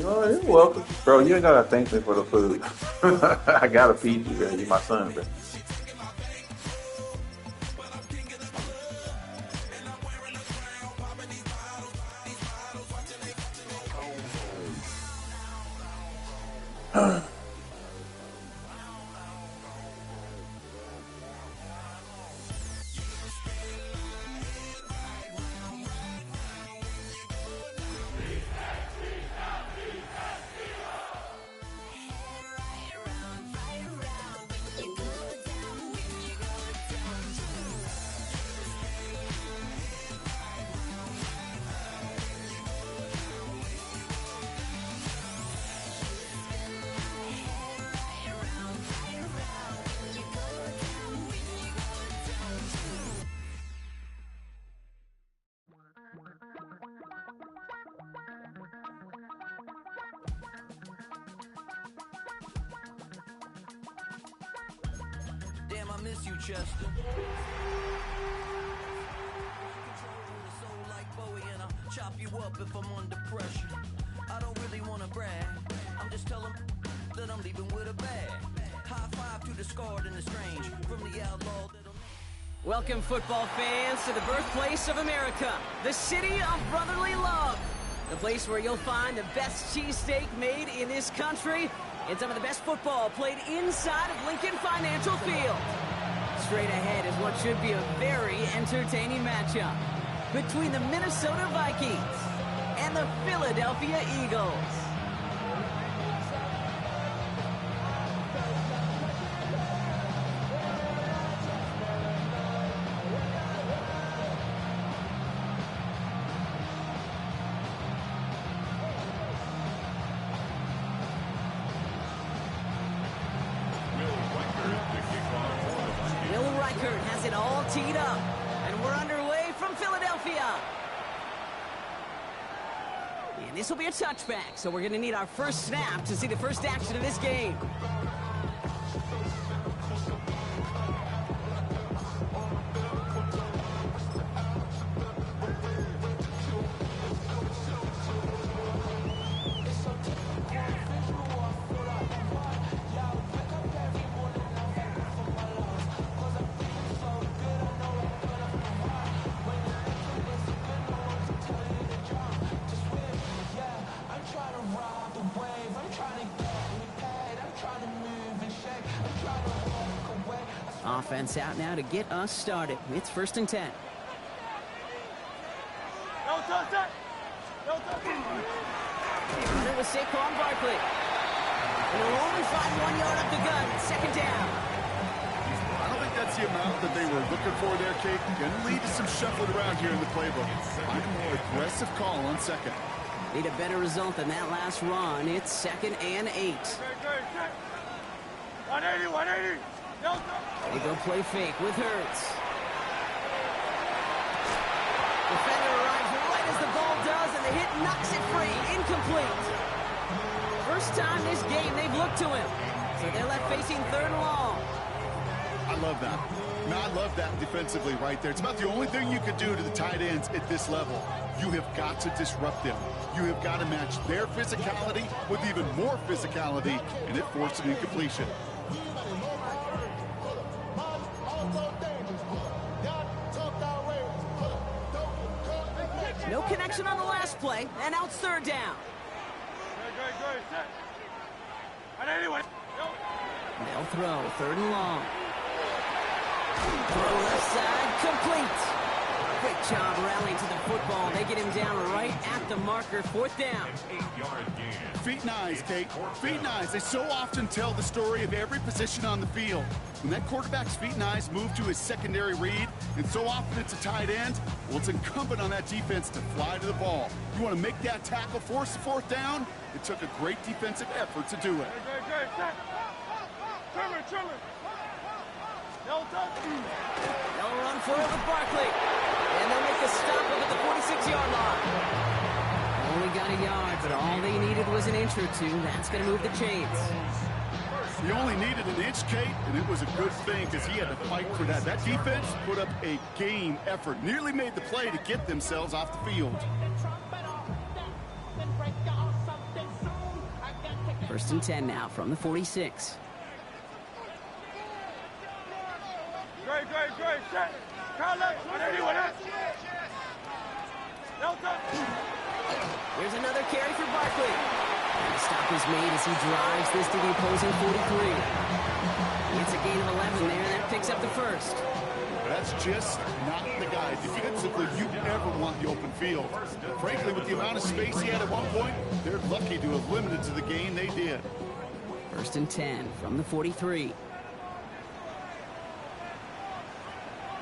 Oh, you're welcome. Bro, you ain't gotta thank me for the food. I gotta feed you, man. You're my son, bro. Damn, I miss you, Chester. Chop you up if I'm under pressure. I don't really want to brag. I'm just telling that I'm leaving with a bag. High five to the scarred and the strange. From the outlaw that'll... Welcome, football fans, to the birthplace of America, the city of brotherly love. The place where you'll find the best cheesesteak made in this country and some of the best football played inside of Lincoln Financial Field. Straight ahead is what should be a very entertaining matchup between the Minnesota Vikings and the Philadelphia Eagles. Has it all teed up, and we're underway from Philadelphia. And this will be a touchback, so we're going to need our first snap to see the first action of this game. Offense out now to get us started. It's 1st and 10. It was Saquon Barkley. And they'll only find 1 yard up the gun. 2nd down. I don't think that's the amount that they were looking for there, Kate. Going to lead to some shuffling around here in the playbook. Find a more aggressive call on 2nd. Need a better result than that last run. It's 2nd and 8. 180. They go play fake with Hurts. Defender arrives right as the ball does, and the hit knocks it free. Incomplete. First time this game they've looked to him. So they're left facing 3rd and long. I love that. Now, I love that defensively right there. It's about the only thing you could do to the tight ends at this level. You have got to disrupt them. You have got to match their physicality with even more physicality, and it forced an incompletion. No connection on the last play, and now it's 3rd down. They'll throw, 3rd and long. Throw left side, complete. Great job rallying to the football. They get him down right at the marker, 4th down. Feet and eyes, Kate. Feet and eyes. They so often tell the story of every position on the field. When that quarterback's feet and eyes move to his secondary read, and so often it's a tight end, well, it's incumbent on that defense to fly to the ball. You want to make that tackle, force the 4th down? It took a great defensive effort to do it. They'll run for it with Barkley. And they'll make a stop up at the 46-yard line. Only got a yard, but all they needed was an inch or two. That's going to move the chains. He only needed an inch, Kate, and it was a good thing because he had to fight for that. That defense put up a game effort, nearly made the play to get themselves off the field. First and 10 now from the 46. Great, set. Here's another carry for Barkley. And the stop is made as he drives this to the opposing 43. It's a gain of 11 there, and that picks up the first. That's just not the guy defensively you ever want the open field. Frankly, with the amount of space he had at one point, they're lucky to have limited to the gain they did. First and 10 from the 43.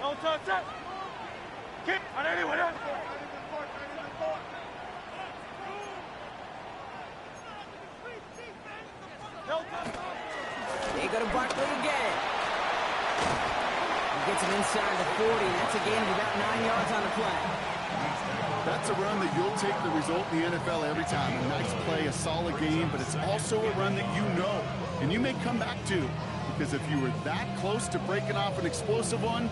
No touch, set. Kick. They go to Barkley again. He gets him inside the 40. That's a gain of about 9 yards on the play. That's a run that you'll take the result in the NFL every time. A nice play, a solid game, but it's also a run that you know and you may come back to, because if you were that close to breaking off an explosive one, it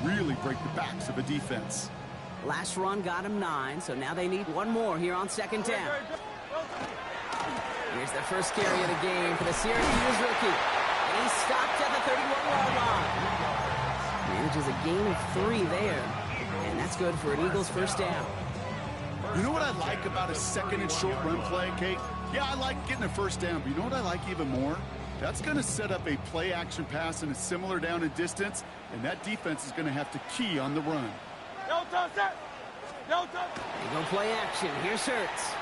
really break the backs of a defense. Last run got him 9, so now they need one more here on second down. Here's the first carry of the game for the Syracuse rookie. And he's stopped at the 31-yard line. Manages a gain of 3 there. And that's good for an Eagles first down. You know what I like about a second and short run play, Kate? Yeah, I like getting a first down, but you know what I like even more? That's going to set up a play action pass in a similar down and distance, and that defense is going to have to key on the run. No touch, set. No touch. They go play action. Here's Hurts.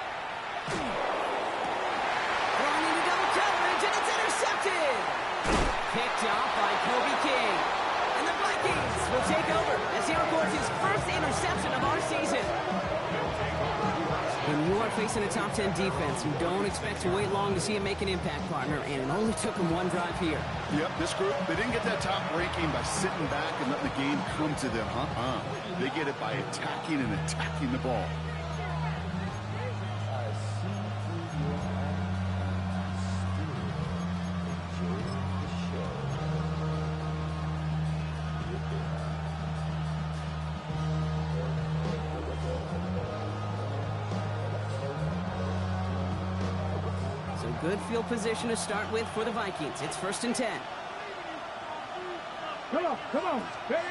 Throwing into double coverage, and it's intercepted. Picked off by Kobe King. And the Vikings will take over as he records his first interception of our season. When you are facing a top 10 defense, you don't expect to wait long to see him make an impact, partner, and it only took him one drive here. Yep, this group, they didn't get that top ranking by sitting back and letting the game come to them. They get it by attacking and attacking the ball. Good field position to start with for the Vikings. It's first and 10. Come on. There's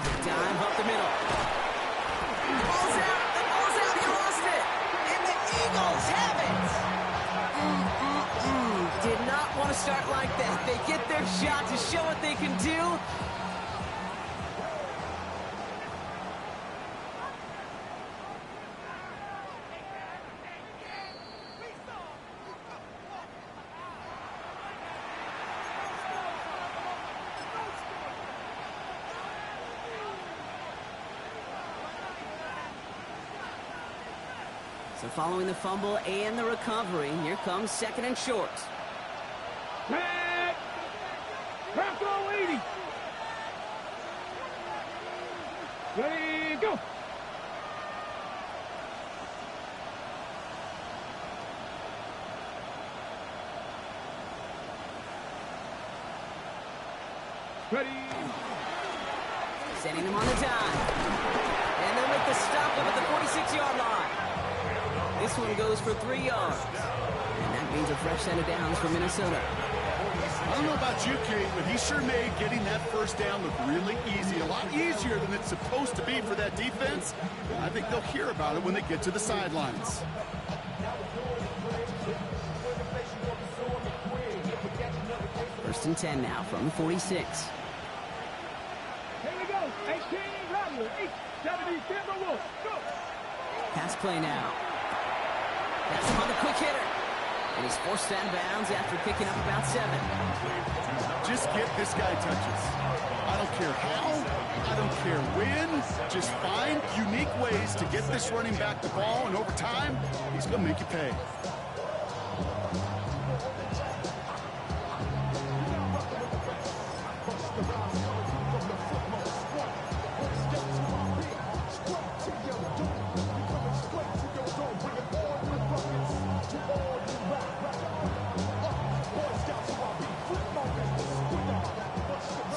a dive up the middle. Ball's out. The ball's out. He lost it. And the Eagles have it. Did not want to start like that. They get their shot to show what they can do. So following the fumble and the recovery, here comes second and short. Back. Back go 80. Ready, go. Ready. Sending them on the dive. And they'll make the stop up at the 46-yard line. This one goes for 3 yards. And that means a fresh set of downs for Minnesota. I don't know about you, Kate, but he sure made getting that first down look really easy. A lot easier than it's supposed to be for that defense. I think they'll hear about it when they get to the sidelines. First and 10 now from the 46. Here we go. 18, radio. 8, 70, go. Pass play now. That's him on the quick hitter. And he's forced out of bounds after picking up about 7. Just get this guy touches. I don't care how, I don't care when. Just find unique ways to get this running back the ball, and over time, he's going to make you pay.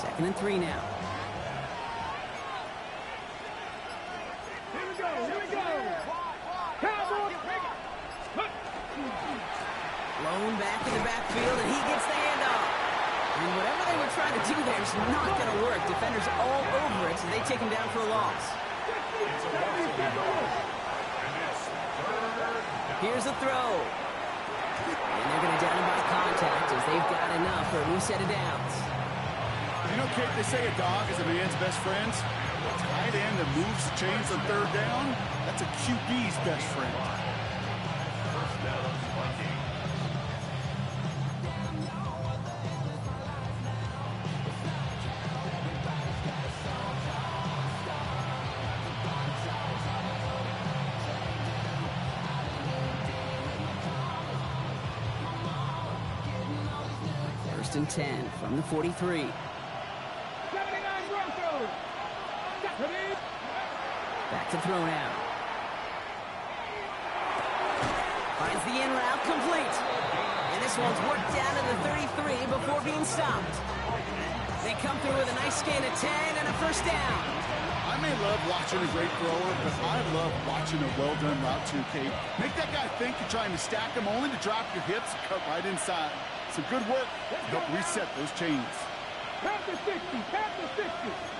Second and 3 now. Here we go. Cowboys. field, and he gets the handoff. And whatever they were trying to do there is not going to work. Defenders all over it, so they take him down for a loss. Here's the throw. And they're going to down him by contact as they've got enough for a new set of downs. You know, Kate, they say a dog is a man's best friend. A tight end that moves the chains on third down, that's a QB's best friend. First and 10 from the 43. 79 Broncos. Back to throw now. Finds the in route complete. And this one's worked down to the 33 before being stopped. They come through with a nice gain of 10 and a first down. I may love watching a great thrower, but I love watching a well-done route too, Kate. Make that guy think you're trying to stack him only to drop your hips and cut right inside. Some good work to help reset those chains. Count to 60. Count to 60.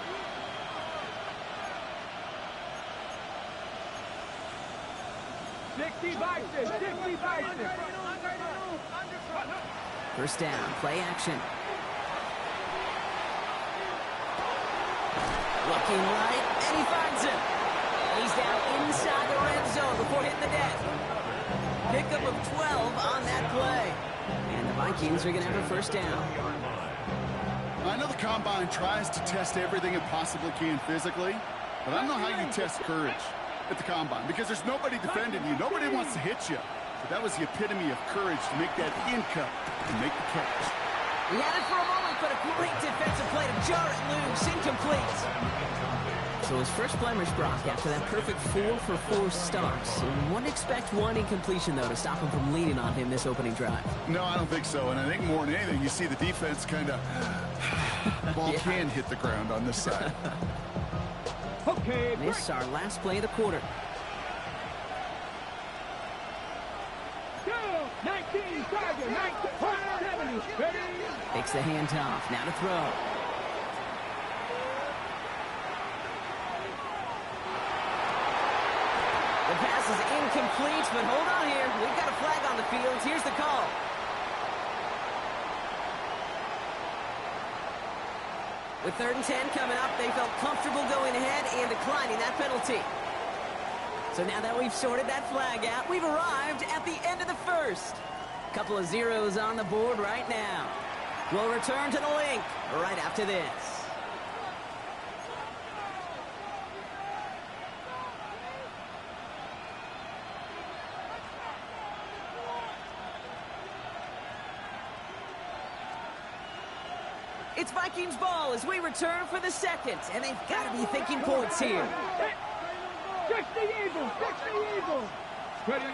First down, play action. Looking right, and he finds him. And he's down inside the red zone before hitting the deck. Pickup of 12 on that play. And the Vikings are going to have a first down. I know the Combine tries to test everything it possibly can physically, but I don't know how you test courage at the Combine because there's nobody defending you. Nobody wants to hit you. But that was the epitome of courage to make that in cut and make the catch. He had it for a moment, but a great defensive play to jar it loose, incomplete. So his first blemish, Brock, after that perfect 4-for-4 starts. And wouldn't expect one incompletion, though, to stop him from leaning on him this opening drive. No, I don't think so. And I think more than anything, you see the defense kind of... ball can hit the ground on this side. Okay, This is our last play of the quarter. go. 19 Tiger, 19, 70. Ready? Takes the handoff. Now to throw. The pass is incomplete, but hold on here. We've got a flag on the field. Here's the call. With 3rd and 10 coming up, they felt comfortable going ahead and declining that penalty. So now that we've sorted that flag out, we've arrived at the end of the first. Couple of zeros on the board right now. We'll return to the link right after this. It's Vikings ball as we return for the second, and they've got to be thinking points here. 60 Eagles, 60 Eagles. Ready?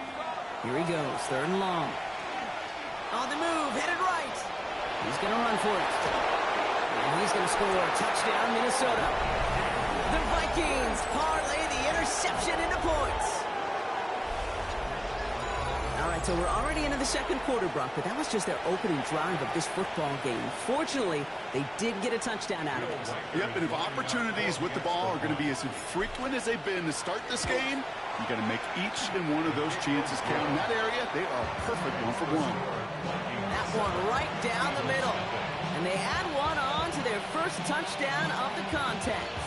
Here he goes, 3rd and long. On the move, headed right. He's going to run for it. And he's going to score. Touchdown, Minnesota. The Vikings parlay the interception into points. All right, so we're already into the second quarter, Brock, but that was just their opening drive of this football game. Fortunately, they did get a touchdown out of it. Yep, and if opportunities with the ball are going to be as infrequent as they've been to start this game, you got to make each and one of those chances count. In that area, they are perfect 1-for-1. That one right down the middle. And they add one on to their first touchdown of the contest.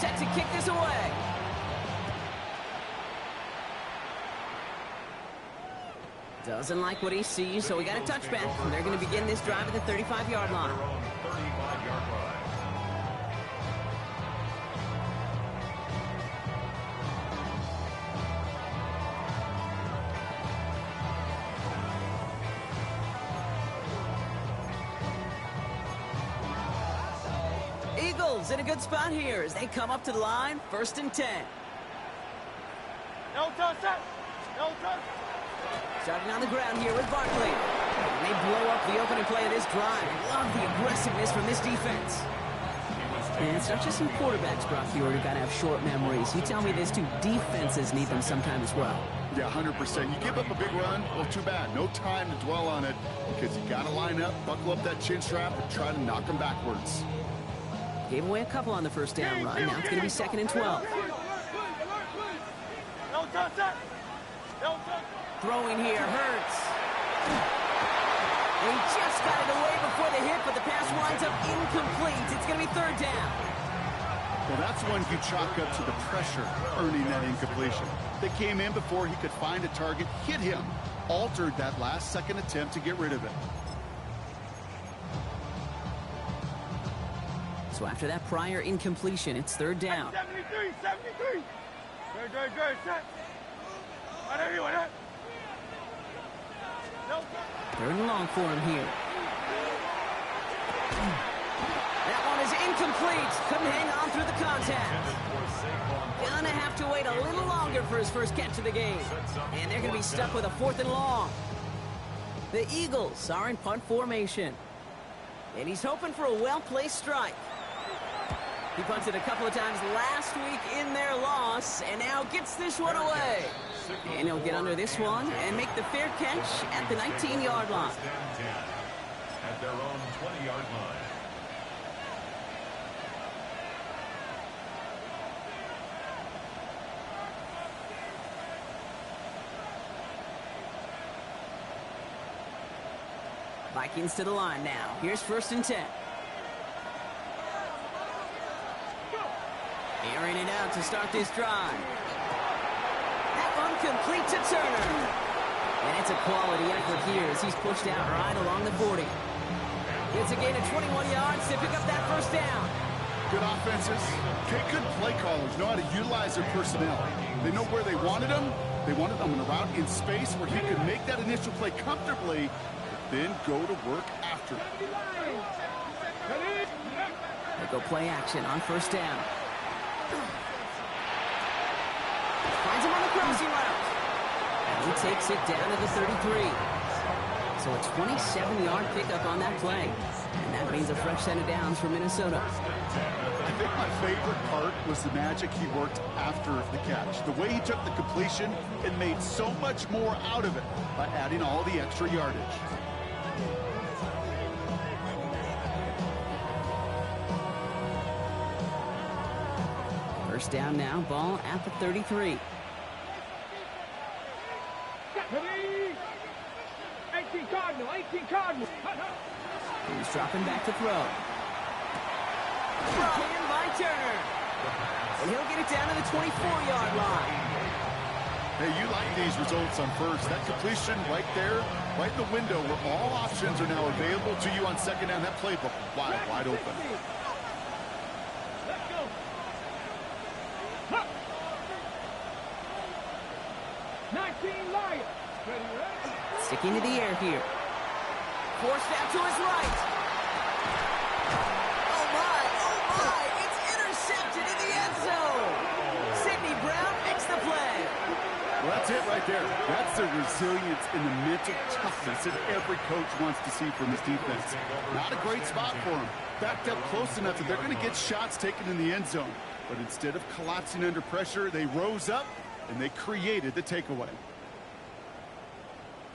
Set to kick this away. Doesn't like what he sees, so we got a touchback. And they're going to begin this drive at the 35-yard line. Eagles in a good spot here as they come up to the line, 1st and 10. No touch, no touch. Starting on the ground here with Barkley. And they blow up the opening play of this drive. Love the aggressiveness from this defense. And it's not just some quarterbacks, Brock, who got to have short memories. You tell me these two defenses need them sometime as well. Yeah, 100%. You give up a big run, well, too bad. No time to dwell on it because you got to line up, buckle up that chin strap, and try to knock them backwards. Gave away a couple on the first down run. Now it's going to be 2nd and 12. No touch, no touch. Throwing here hurts. He just got it away before the hit, but the pass winds up incomplete. It's going to be 3rd down. Well, that's one you chalk up to the pressure earning that incompletion. They came in before he could find a target, hit him, altered that last-second attempt to get rid of it. So after that prior incompletion, it's 3rd down. 73, 73. Good, set. I know you want it. No touch. 3rd and long for him here. That one is incomplete. Couldn't hang on through the contact. Gonna have to wait a little longer for his first catch of the game. And they're gonna be stuck with a 4th and long. The Eagles are in punt formation. And he's hoping for a well-placed strike. He punted a couple of times last week in their loss, and now gets this one away. And he'll get under this one and make the fair catch at the 19-yard line. At their own 20-yard line. Vikings to the line now. Here's 1st and 10. Airing it out to start this drive. That one complete to Turner. And it's a quality effort here as he's pushed out right along the 40. It's a gain of 21 yards to pick up that 1st down. Good offenses. Okay, good play callers know how to utilize their personnel. They know where they wanted them. They wanted them in a route in space where he could make that initial play comfortably, then go to work after. They go play action on 1st down. Finds him on the crossing route. And he takes it down to the 33. So a 27-yard pickup on that play. And that means a fresh set of downs for Minnesota. I think my favorite part was the magic he worked after the catch. The way he took the completion and made so much more out of it by adding all the extra yardage. First down now, ball at the 33. 18 Cardinal, 18 Cardinal. He's dropping back to throw. Brought in by Turner. And he'll get it down to the 24-yard line. Hey, you like these results on first. That completion right there, right in the window where all options are now available to you on 2nd down. That playbook wide open. Let's go. 19 Lions. Ready? Sticking to the air here. Forced out to his right. Oh my, it's intercepted in the end zone. Sidney Brown makes the play. Well, that's it right there. That's the resilience and the mental toughness that every coach wants to see from his defense. Not a great spot for him. Backed up close enough that they're going to get shots taken in the end zone. But instead of collapsing under pressure, they rose up and they created the takeaway.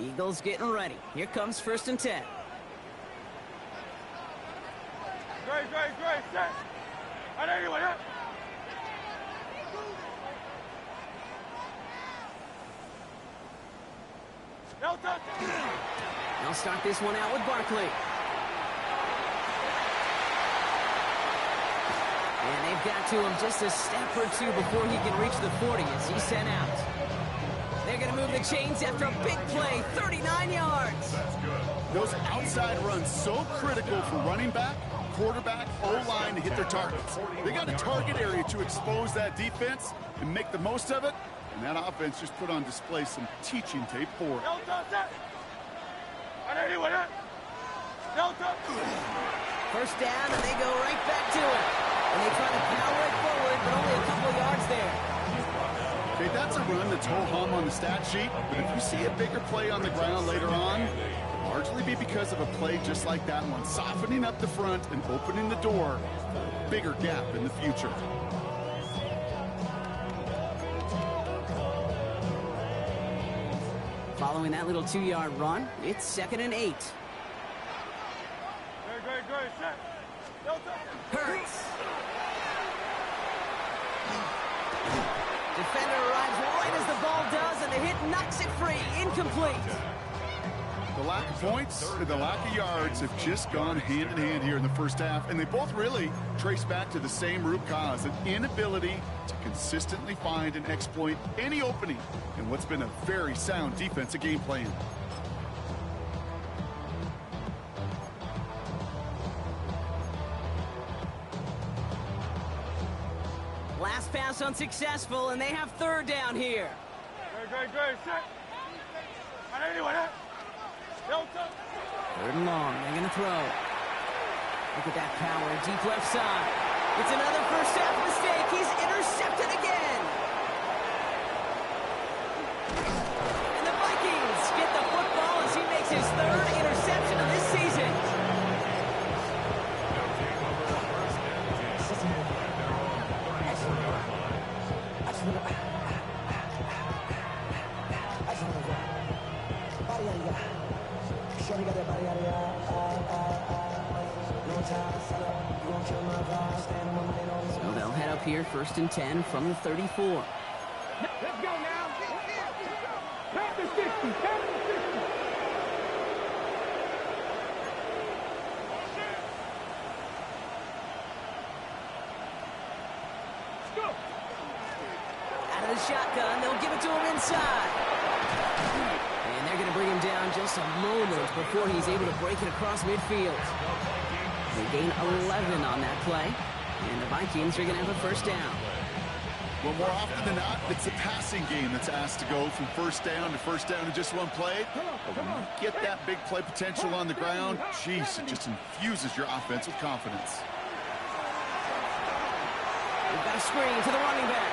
Eagles getting ready. Here comes 1st and 10. Great, set. I know you want it. No touch. They'll start this one out with Barkley. And they've got to him just a step or two before he can reach the 40 as he's sent out. They're going to move the chains after a big play, 39 yards. Those outside runs so critical for running back, quarterback, O-line to hit their targets. They got a target area to expose that defense and make the most of it. And that offense just put on display some teaching tape for it. No touch. I know you want it. No touch. First down, and they go right back to it. And they try to power it forward, but only a couple of yards there. Okay, that's a run that's ho-hum on the stat sheet, but if you see a bigger play on the ground later on, it'll largely be because of a play just like that one, softening up the front and opening the door for a bigger gap in the future. Following that little 2-yard run, it's 2nd and 8. Great, set. Hurts. Defender arrives right as the ball does, and the hit knocks it free. Incomplete. The lack of points and the lack of yards have just gone hand in hand here in the first half, and they both really trace back to the same root cause, an inability to consistently find and exploit any opening in what's been a very sound defensive game plan. Last pass unsuccessful, and they have 3rd down here. Great, set. Anyway, 3rd and long, they're going to throw. Look at that power, deep left side. It's another first half mistake. He's intercepted again. And the Vikings get the football as he makes his 3rd interception of this season. So they'll head up here, 1st and 10 from the 34. Let's go now. Pass the 60. Pass the 60. Let's go. Out of the shotgun, they'll give it to him inside. And they're going to bring him down just a moment before he's able to break it across midfield. They gain 11 on that play, and the Vikings are going to have a 1st down. Well, more often than not, it's the passing game that's asked to go from 1st down to 1st down in just one play. But when you get that big play potential on the ground, geez, it just infuses your offense with confidence. We've got a screen to the running back.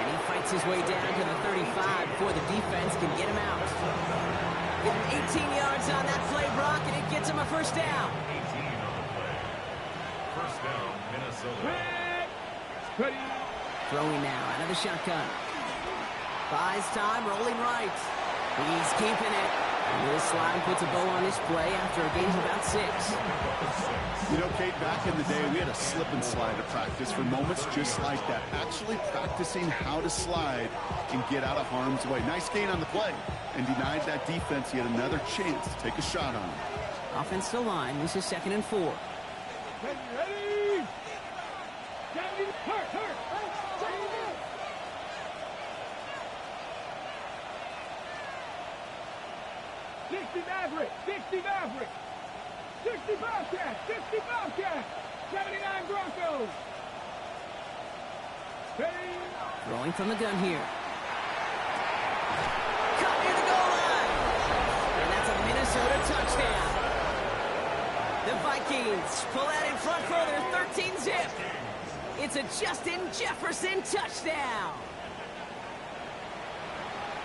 And he fights his way down to the 35 before the defense can get him out. Give him 18 yards on that play, Brock, and it gets him a 1st down. 18 on the play. 1st down, Minnesota. Throwing now out of the shotgun. Buys time, rolling right. He's keeping it. This slide puts a bow on his play after a gain of about 6. You know, Kate, back in the day, we had a slip and slide at practice for moments just like that. Actually practicing how to slide and get out of harm's way. Nice gain on the play, and denied that defense yet another chance to take a shot on him. Offensive line, this is 2nd and 4. Ready. Hurt. 60 Maverick. 60 Bobcat. 79 Broncos. Ready. Throwing from the gun here. Caught near the goal line. And that's a Minnesota touchdown. The Vikings pull out in front for their 13-zip. It's a Justin Jefferson touchdown.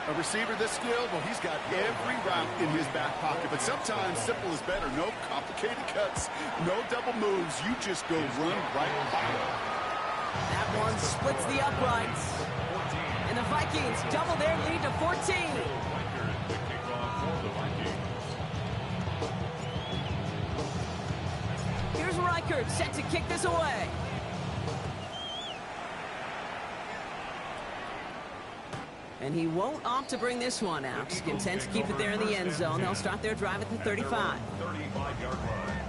A receiver this skilled, well, he's got every route in his back pocket, but sometimes simple is better. No complicated cuts, no double moves. You just go run right by him. That one splits the uprights. And the Vikings double their lead to 14. Here's Reichert set to kick this away. And he won't opt to bring this one out. He's content to keep it there in the end zone. They'll start their drive at the 35. 35-yard line.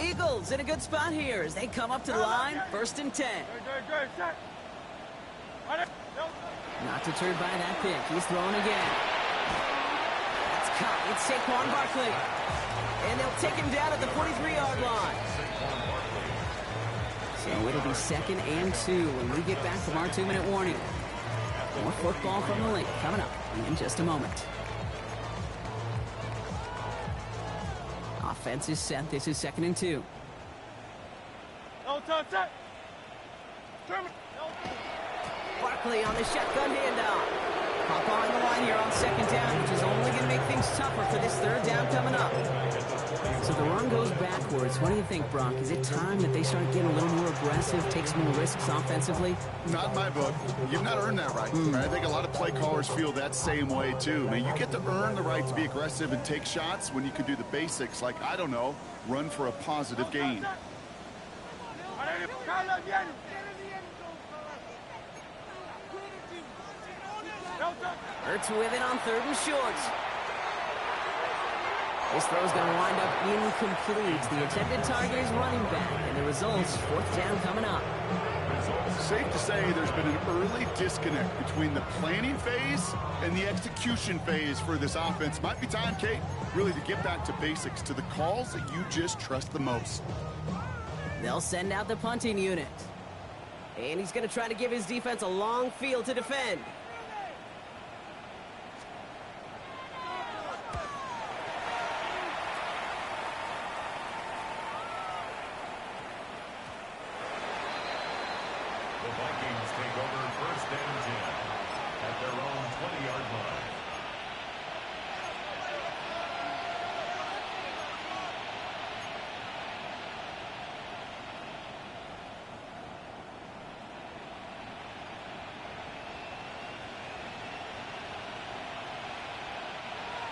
Eagles in a good spot here as they come up to the line. 1st and 10. Great. Set. Not deterred by that pick. He's throwing again. That's caught. It's Saquon Barkley. And they'll take him down at the 43-yard line. So it'll be 2nd and 2 when we get back from our 2-minute warning. More football from the link coming up in just a moment. Offense is set. This is 2nd and 2. No time, set. Barkley on the shotgun handoff. Pop on the line here on 2nd down, which is only going to make things tougher for this 3rd down coming up. So the run goes backwards. What do you think, Brock? Is it time that they start getting a little more aggressive, take some more risks offensively? Not in my book. You've not earned that right. I think a lot of play callers feel that same way, too. I mean, you get to earn the right to be aggressive and take shots when you can do the basics, like, I don't know, run for a positive gain. Hurts with it on 3rd and short. This throw is going to wind up incomplete. The intended target is running back, and the results, 4th down coming up. Safe to say there's been an early disconnect between the planning phase and the execution phase for this offense. Might be time, Kate, really to get back to basics, to the calls that you just trust the most. They'll send out the punting unit. And he's going to try to give his defense a long field to defend. The Vikings take over 1st and 10 at their own 20-yard line.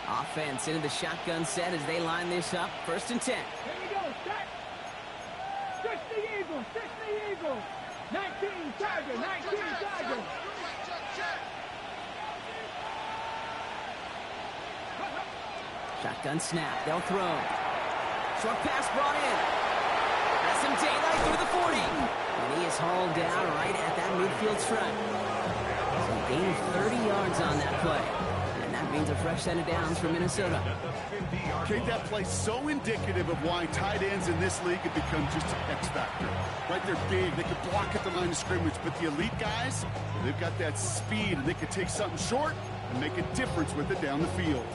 Offense into the shotgun set as they line this up. 1st and 10. Here we go, set. 60 Eagles, 60 Eagles. 19 Tiger, 19 Tiger. Shotgun snap. They'll throw. Short pass brought in. That's some daylight through the 40. And he is hauled down right at that midfield stripe. So he gained 30 yards on that play. And that means a fresh set of downs for Minnesota. Kate, that play so indicative of why tight ends in this league have become just an X factor. Right, they're big, they can block at the line of scrimmage, but the elite guys, they've got that speed, and they can take something short and make a difference with it down the field.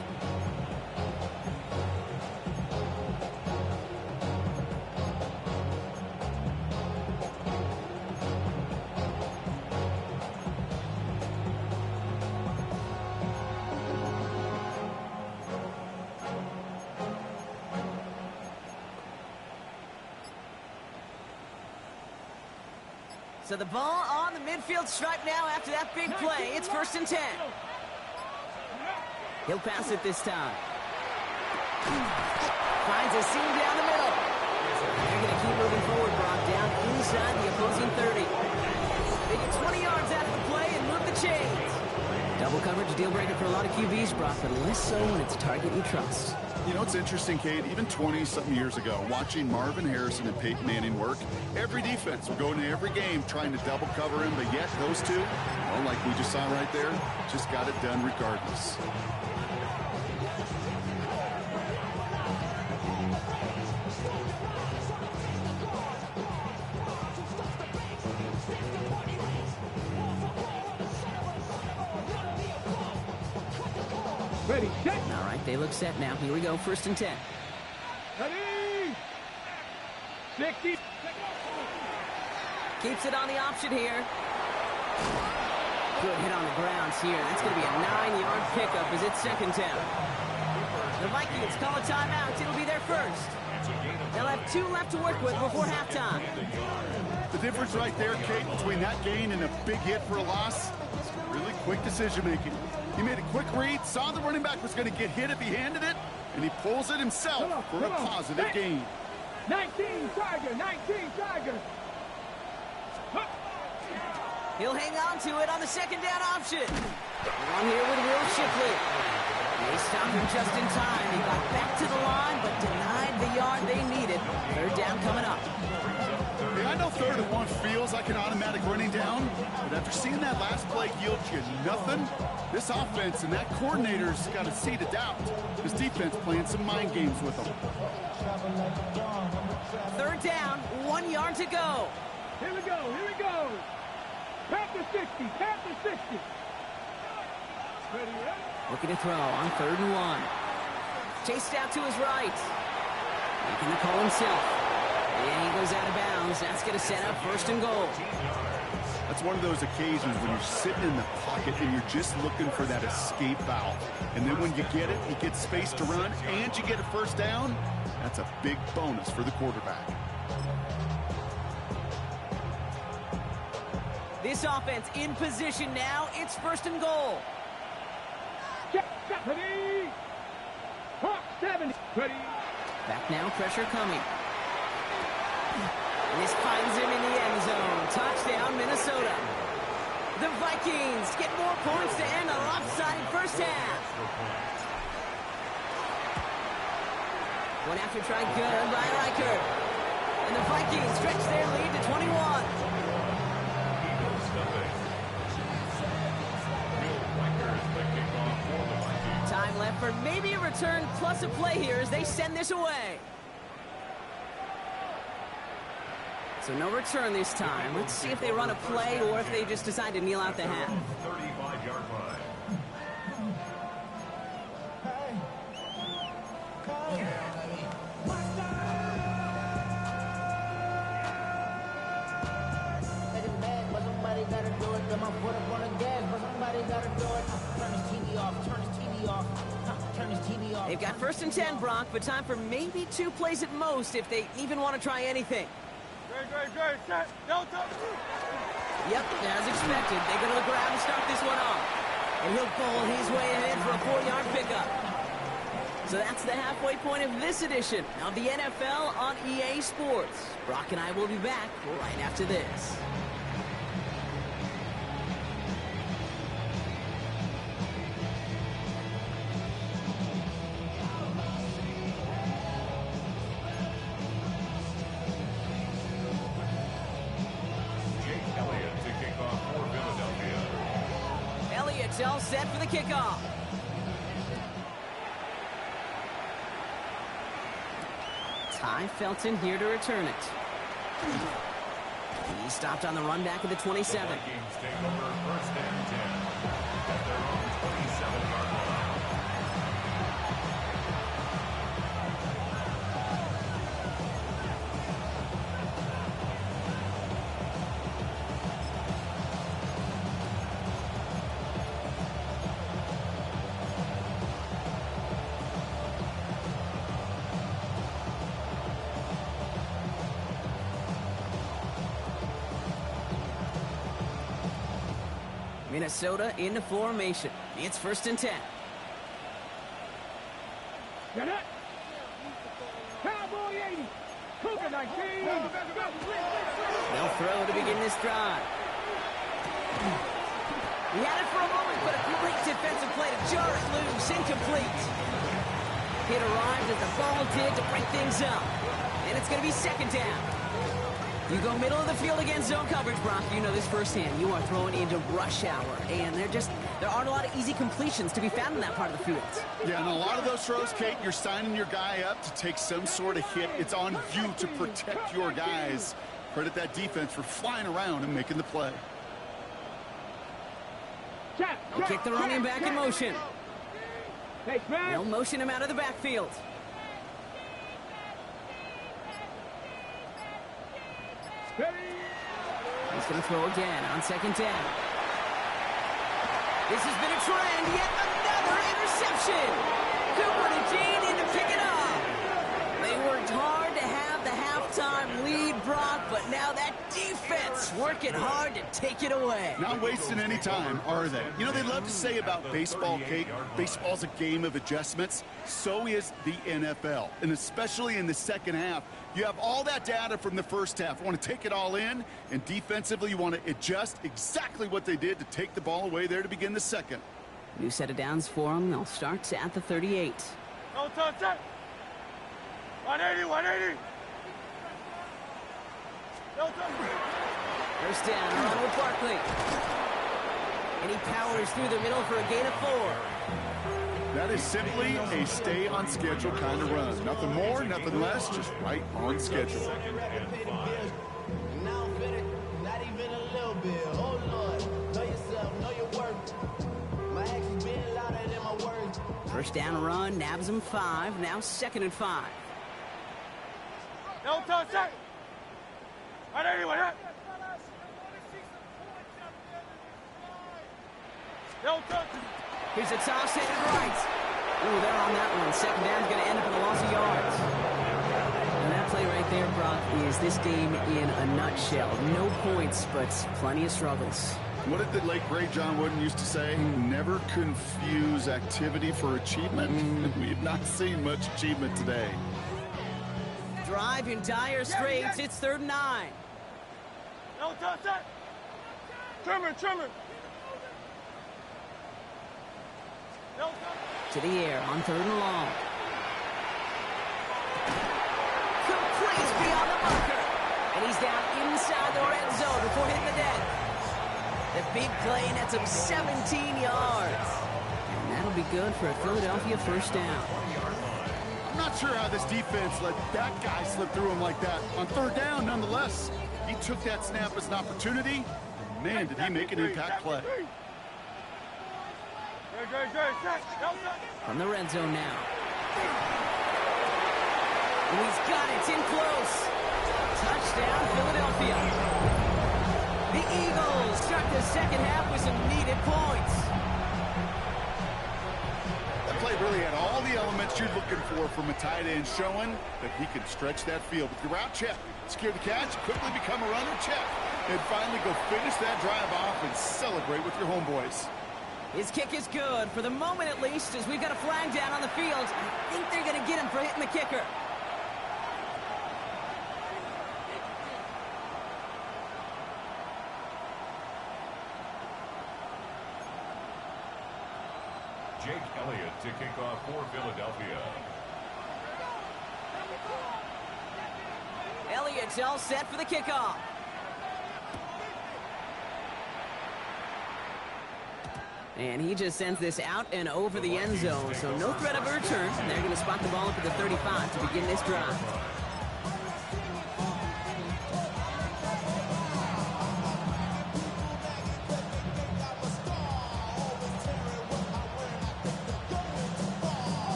So the ball on the midfield stripe now after that big play. It's 1st and 10. He'll pass it this time. Finds a seam down the middle. They're going to keep moving forward, Brock, down inside the opposing 30. They get 20 yards out of the play and move the chains. Double coverage, deal breaker for a lot of QBs, Brock, but less so when it's a target you trust. You know, it's interesting, Kate, even 20-something years ago, watching Marvin Harrison and Peyton Manning work, every defense would go into every game trying to double cover him, but yet those two, well, like we just saw right there, just got it done regardless. Ready, set. All right, they look set now. Here we go, 1st and 10. Ready. 60. Keeps it on the option here. Good hit on the grounds here. That's going to be a 9-yard pickup as it's 2nd down. The Vikings call a timeout. It'll be their first. They'll have 2 left to work with before halftime. The difference right there, Kate, between that gain and a big hit for a loss, is really quick decision-making. He made a quick read, saw the running back was going to get hit if he handed it, and he pulls it himself for a positive gain. 19 Tiger, 19 Tiger. He'll hang on to it on the 2nd down option. On here with Will Shipley. They stopped him just in time. He got back to the line, but denied the yard they needed. 3rd down coming up. Yeah, I know 3rd and 1 feels like an automatic running down, but after seeing that last play yield you nothing, this offense and that coordinator's got a seed of doubt. This defense playing some mind games with them. 3rd down, 1 yard to go. Here we go, here we go. Panther 60, Panther 60. Looking to throw on 3rd and 1. Chased out to his right. Making the call himself. And he goes out of bounds. That's going to set up 1st and goal. That's one of those occasions when you're sitting in the pocket and you're just looking for that escape valve. And then when you get it, you get space to run, and you get a 1st down. That's a big bonus for the quarterback. This offense in position now. It's 1st and goal. Ready. Hawk 70. Ready. Back now, pressure coming. And this finds him in the end zone. Touchdown, Minnesota. The Vikings get more points to end a lopsided first half. One after try good by Riker. And the Vikings stretch their lead to 21. Time left for maybe a return plus a play here as they send this away. So no return this time. Let's see if they run a play or if they just decide to kneel out the half. 35-yard line. They've got 1st and 10, Brock, but time for maybe 2 plays at most if they even want to try anything. Good. Set. No touch. Yep, as expected, they're going to grab and start this one off. And he'll bowl his way ahead for a 4-yard pickup. So that's the halfway point of this edition of the NFL on EA Sports. Brock and I will be back right after this. Elliott's all set for the kickoff. Ty Felton here to return it. He stopped on the run back at the 27. The Vikings take over 1st and 10 at their own 27-yard line. Minnesota into formation. It's 1st and 10. Get it. Cowboy 80. Cougar 19. They'll throw to begin this drive. He had it for a moment, but a great defensive play to jar it loose. Incomplete. Hit arrived as the ball did to break things up. And it's going to be 2nd down. You go middle of the field against zone coverage, Brock. You know this firsthand. You are throwing into rush hour, and there aren't a lot of easy completions to be found in that part of the field. Yeah, and a lot of those throws, Kate, you're signing your guy up to take some sort of hit. It's on you to protect your guys. Credit that defense for flying around and making the play. They'll kick the running back in motion. Hey, They'll motion him out of the backfield. He's going to throw again on 2nd down. This has been a trend. Yet another interception. Cooper to Gene in to pick it up. They worked hard to have the halftime lead, Brock, but now that defense working hard to take it away. Not wasting any time, are they? You know, they love to say about baseball, Kate, baseball's a game of adjustments. So is the NFL. And especially in the second half, you have all that data from the first half. You want to take it all in, and defensively you want to adjust exactly what they did to take the ball away there to begin the second. New set of downs for them. They'll start at the 38. No touch it. 180, 180. No touch. First down, Ronald Barkley. And he powers through the middle for a gain of 4. That is simply a stay-on-schedule kind of run. Nothing more, nothing less, just right on schedule. Not even a little bit. Oh, Lord. Know yourself, know your worth. My actions being First down run, nabs him 5. Now 2nd and 5. No touch that. Right anyway. No touch. Here's a toss headed right. Ooh, they're on that one. 2nd down's going to end up in a loss of yards. And that play right there, Brock, is this game in a nutshell. No points, but plenty of struggles. What did the late, great John Wooden used to say? Never confuse activity for achievement. We have not seen much achievement today. Drive in dire straits. It's 3rd and 9. No touch that. Trimmer. No touch. To the air on 3rd and long. Complete beyond the marker. And he's down inside the red zone before hitting the net. The big play nets him 17 yards. And that'll be good for a Philadelphia 1st down. I'm not sure how this defense let that guy slip through him like that. On 3rd down, nonetheless, he took that snap as an opportunity. And man, did he make an impact play. From the red zone now. And he's got it. It's in close. Touchdown, Philadelphia. The Eagles start the 2nd half with some needed points. That play really had all the elements you're looking for from a tight end, showing that he can stretch that field. With your route, check. Secure the catch, quickly become a runner, check. And finally go finish that drive off and celebrate with your homeboys. His kick is good, for the moment at least, as we've got a flag down on the field. I think they're going to get him for hitting the kicker. Jake Elliott to kick off for Philadelphia. Elliott's all set for the kickoff. And he just sends this out and over the end zone, so no threat of a return. They're going to spot the ball up at the 35 to begin this drive.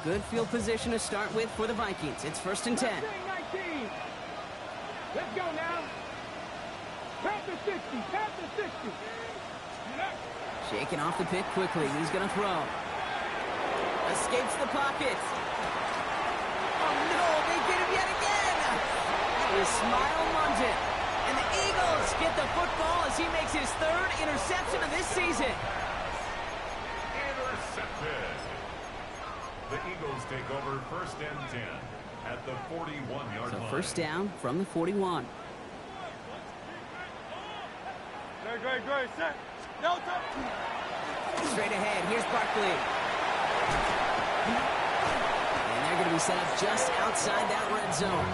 Good field position to start with for the Vikings. It's 1st and 10. 19. Let's go now. Past the 60. Shaking off the pick quickly. He's going to throw. Escapes the pocket. Oh, no, they get him yet again. That was Smile London. And the Eagles get the football as he makes his 3rd interception of this season. Intercepted. The Eagles take over 1st and 10 at the 41-yard line. So 1st down from the 41. Great. Set. No touch. Straight ahead. Here's Barkley. And they're going to be set up just outside that red zone.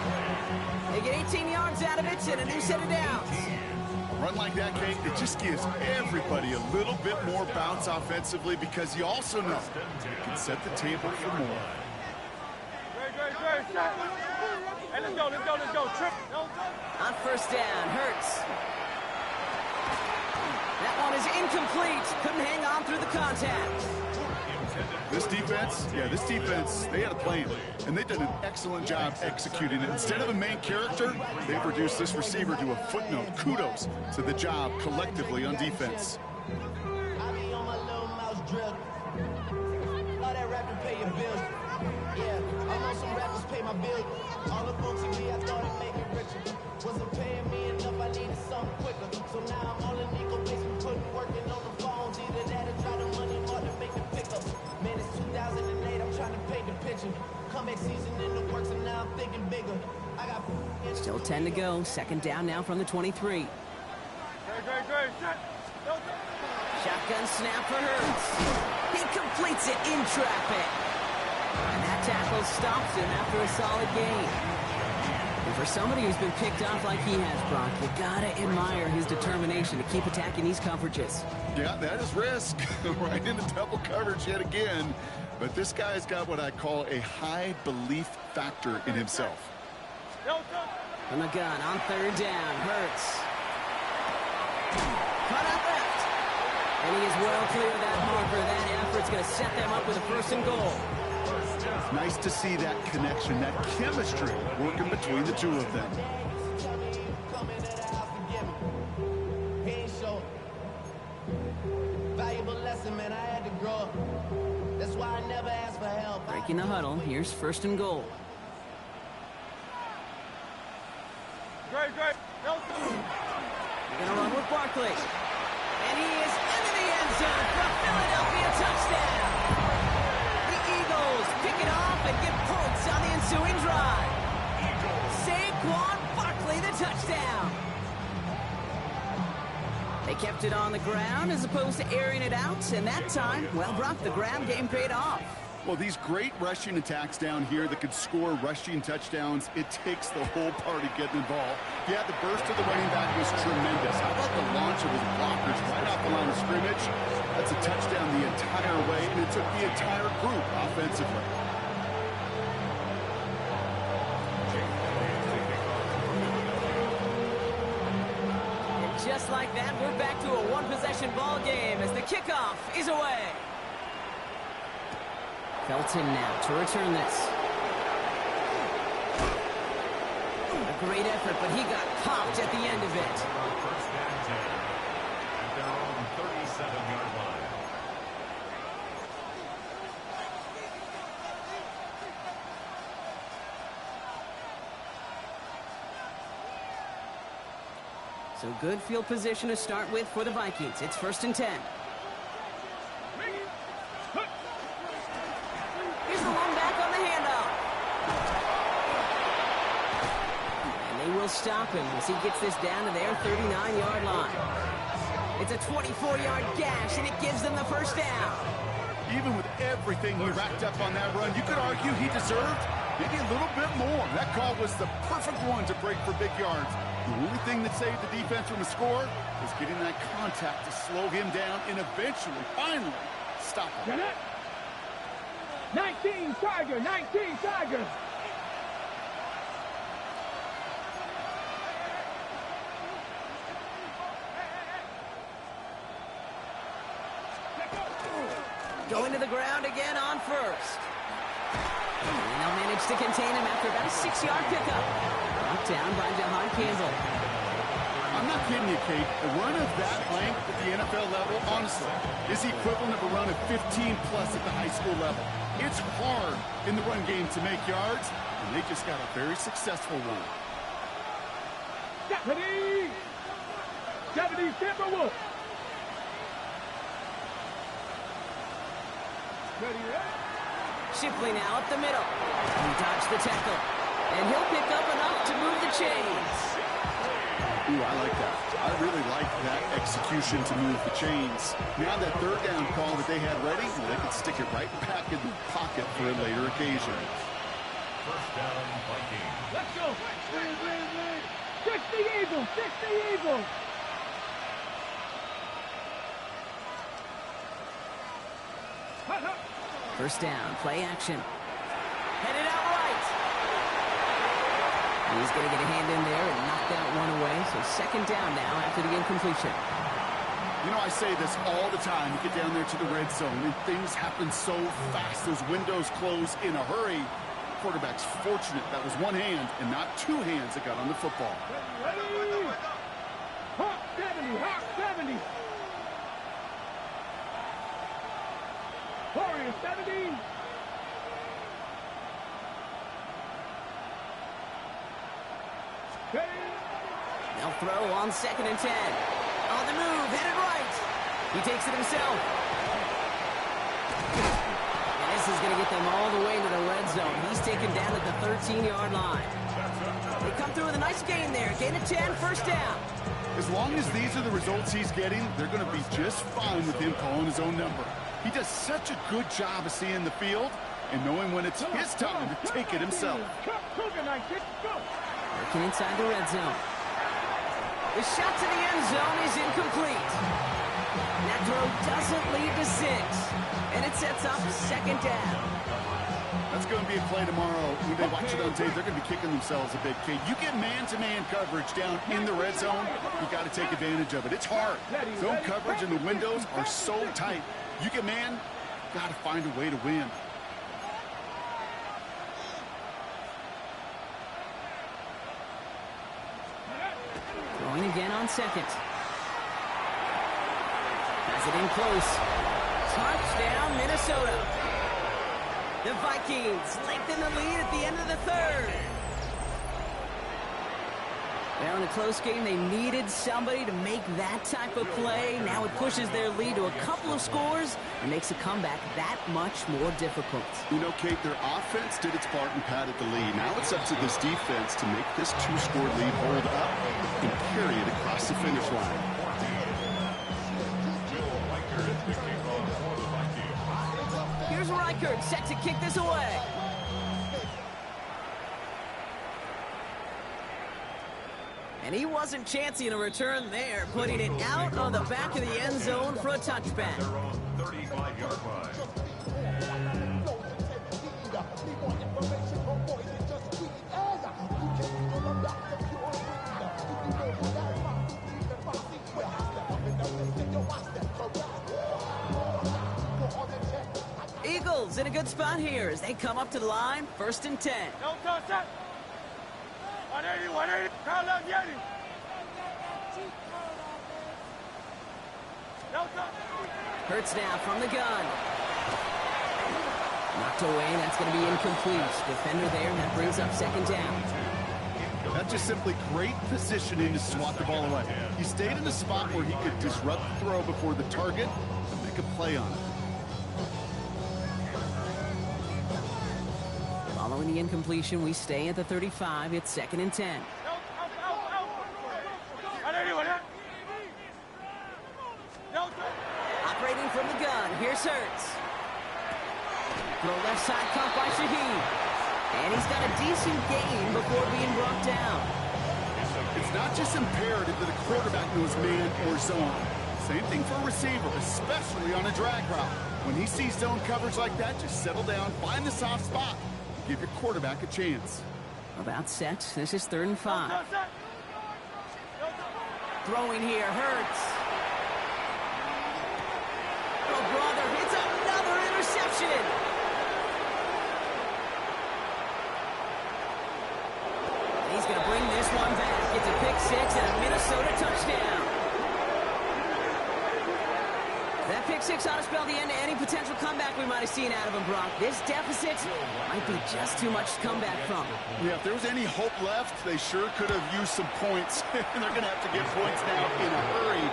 They get 18 yards out of it and a new set of downs. A run like that, Kate, it just gives everybody a little bit more bounce offensively, because you also know you can set the table for more. Great. Set. Hey, let's go. Trip. No touch. On 1st down, Hurts. That one is incomplete. Couldn't hang on through the contact. This defense, they had a plan, and they've done an excellent job executing it. Instead of a main character, they've reduced this receiver to a footnote. Kudos to the job collectively on defense. I be on my little mouse drill. All that rapping pay your bills. Yeah, I'm on some rappers pay my bill. All the books in me, I thought it made me richer. Wasn't paying me enough, I needed something quicker. So now I'm all in Nico basement, putting working on the phones. Either that or try to money hard to make the pickup. Man, it's 2008, I'm trying to paint the picture. Comeback season in the works, and now I'm thinking bigger. I got Still 10 to go. 2nd down now from the 23. Great. Set. No touch. Shotgun snap for Hurts. He completes it in traffic. And that tackle stops him after a solid gain. And for somebody who's been picked off like he has, Brock, you gotta admire his determination to keep attacking these coverages. Yeah, that is risk. Right into double coverage yet again. But this guy's got what I call a high belief factor in himself. No touch. From the gun on third down. Hurts. Cut out left. And he is well clear of that marker. That effort's going to set them up with a first and goal. Nice to see that connection, that chemistry working between the two of them. Valuable lesson, man. I had to grow up. That's why I never asked for help. Breaking the huddle. Here's first and goal. Great. They're going to run with Barkley. And he is into the end zone for a Philadelphia touchdown. The Eagles pick it off and get points on the ensuing drive. Saquon Barkley, the touchdown. They kept it on the ground as opposed to airing it out, and that time, well, Brock, the ground game paid off. Well, these great rushing attacks down here that could score rushing touchdowns, it takes the whole party getting involved. Yeah, the burst of the running back was tremendous. How about the launch of his blockers right off the line of scrimmage? That's a touchdown the entire way, and it took the entire group offensively. And just like that, we're back to a one-possession ball game as the kickoff is away. Felton now to return this. A great effort, but he got popped at the end of it. First and 10 at their own 37-yard line. So good field position to start with for the Vikings. It's first and 10. Here's the one back on the handoff. And they will stop him as he gets this down to their 39-yard line. It's a 24-yard gash, and it gives them the first down. Even with everything he racked up on that run, you could argue he deserved maybe a little bit more. That call was the perfect one to break for big yards. The only thing that saved the defense from a score was getting that contact to slow him down and eventually, finally, stop him. 19 Tiger, 19 Tiger. Going to the ground again on first. And they'll manage to contain him after about a 6-yard pickup. Brought down by Jahan Campbell. I'm not kidding you, Kate. A run of that length at the NFL level, honestly, is the equivalent of a run of 15-plus at the high school level. It's hard in the run game to make yards, and they just got a very successful one. 70 Timberwolves. Shipley now up the middle. He dodged the tackle. And he'll pick up enough to move the chains. Ooh, I like that. I really like that execution to move the chains. Now that third down call that they had ready, well, they could stick it right back in the pocket for a later occasion. First down, Vikings. Let's go. Fix the Eagles. Fix the Eagles. First down, play action. Headed out right. He's going to get a hand in there and knock that one away. So second down now after the incompletion. You know, I say this all the time. You get down there to the red zone, and things happen so fast. Those windows close in a hurry. Quarterback's fortunate that was one hand and not two hands that got on the football. Ready? Hawk 70. Hawk 70. Warrior 70. They'll throw on second and 10. On the move, headed right. He takes it himself. And this is going to get them all the way to the red zone. He's taken down at the 13-yard line. They come through with a nice gain there. Gain of 10, first down. As long as these are the results he's getting, they're going to be just fine with him calling his own number. He does such a good job of seeing the field and knowing when it's his time to take it himself. Working inside the red zone. The shot to the end zone is incomplete. That throw doesn't lead to 6. And it sets up second down. That's going to be a play tomorrow. When they watch it on tape, they're going to be kicking themselves a bit, Kate. You get man-to-man coverage down in the red zone, you got to take advantage of it. It's hard. Zone coverage and the windows are so tight. You get man, got to find a way to win. Throwing again on second. Has it in close. Touchdown, Minnesota. The Vikings lengthen the lead at the end of the third. Well, in a close game, they needed somebody to make that type of play. Now it pushes their lead to a couple of scores and makes a comeback that much more difficult. You know, Kate, their offense did its part and padded the lead. Now it's up to this defense to make this two-score lead hold up and carry it across the finish line. Here's Reichert set to kick this away. And he wasn't chancing a return there, putting it out on the back of the end zone for a touchback. Their own 35-yard line. Eagles in a good spot here as they come up to the line, 1st and 10. Don't touch that. 180, 180. Carl out Yeti. Don't touch. Hurts now from the gun. Knocked away, that's going to be incomplete. Defender there, and that brings up 2nd down. That's just simply great positioning to swat the ball away. He stayed in the spot where he could disrupt the throw before the target and make a play on it. Following the incompletion, we stay at the 35. It's 2nd and 10. Operating from the gun, here's Hurts. Throw left side caught by Shaheed. And he's got a decent gain before being brought down. It's not just imperative that a quarterback knows man or zone. Same thing for a receiver, especially on a drag route. When he sees zone coverage like that, just settle down, find the soft spot, and give your quarterback a chance. About set. This is 3rd and 5. Throwing here, Hurts. Oh, brother, it's another interception. He's going to bring this one back. It's a pick 6 and a Minnesota touchdown. That pick 6 ought to spell the end to any potential comeback we might have seen out of him, Brock. This deficit might be just too much to come back from. Yeah, if there was any hope left, they sure could have used some points. And they're going to have to get points now in a hurry.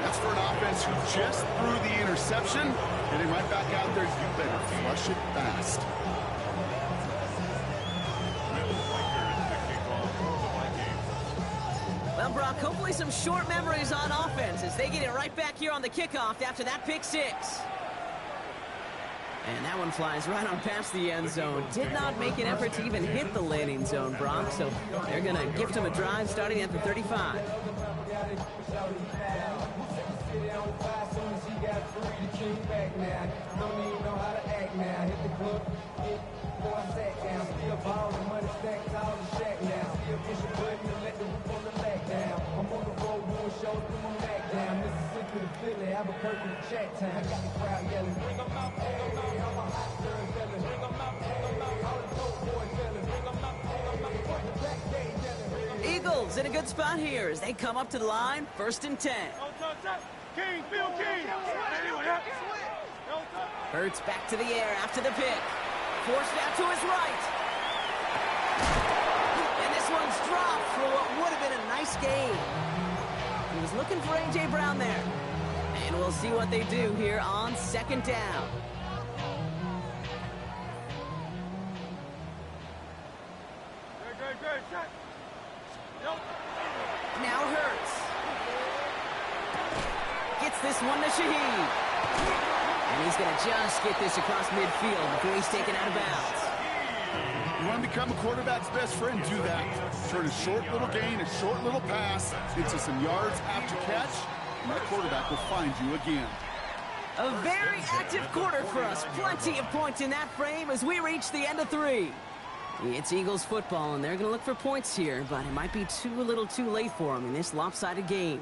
That's for an offense who just threw the interception. Getting right back out there, you better flush it fast. Well, Brock, hopefully some short memories on offense as they get it right back here on the kickoff after that pick 6. And that one flies right on past the end zone. Did not make an effort to even hit the landing zone, Brock, so they're going to gift him a drive starting at the 35. Eagles in a good spot here as they come up to the line, 1st and 10. King, Bill King. Hurts back to the air after the pick. Forced out to his right. And this one's dropped for what would have been a nice game. He was looking for A.J. Brown there. And we'll see what they do here on 2nd down. Now Hurts. Gets this one to Shaheed. And he's going to just get this across midfield before he's taken out of bounds. You want to become a quarterback's best friend, do that. Turn a short little gain, a short little pass into some yards after catch, and that quarterback will find you again. A very active quarter for us. Plenty of points in that frame as we reach the end of 3. It's Eagles football, and they're going to look for points here, but it might be a little too late for them in this lopsided game.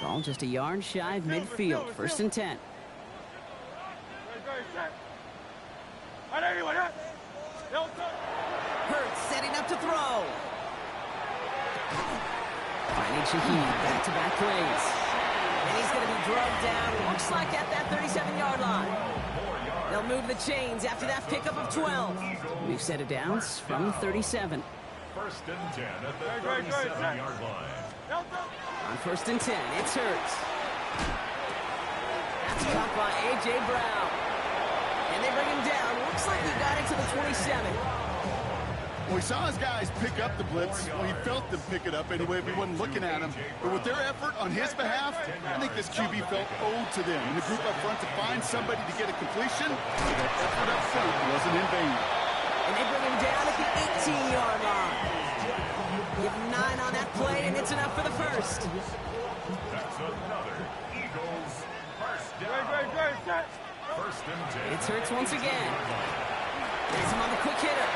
Ball just a yard shy of midfield. 1st and 10. Hurts setting up to throw. Finding Shaheed, back-to-back plays. And he's going to be drugged down, looks like at that 37-yard line. They'll move the chains after that pickup of 12. We've set it down from the 37. 1st and 10 at the 37-yard line. On 1st and 10, it's Hurts. That's caught by A.J. Brown. And they bring him down. Looks like he got into the 27. Well, we saw his guys pick up the blitz. Well, he felt them pick it up anyway if he wasn't looking at him. But with their effort on his behalf, I think this QB felt owed to them. And the group up front to find somebody to get a completion, that effort up front wasn't in vain. And they bring him down at the 18-yard line. Give him 9 on that play, and it's enough for the 1st. That's another Eagles first down. 1st and 10. It's Hurts once again. There's him on the quick hitter.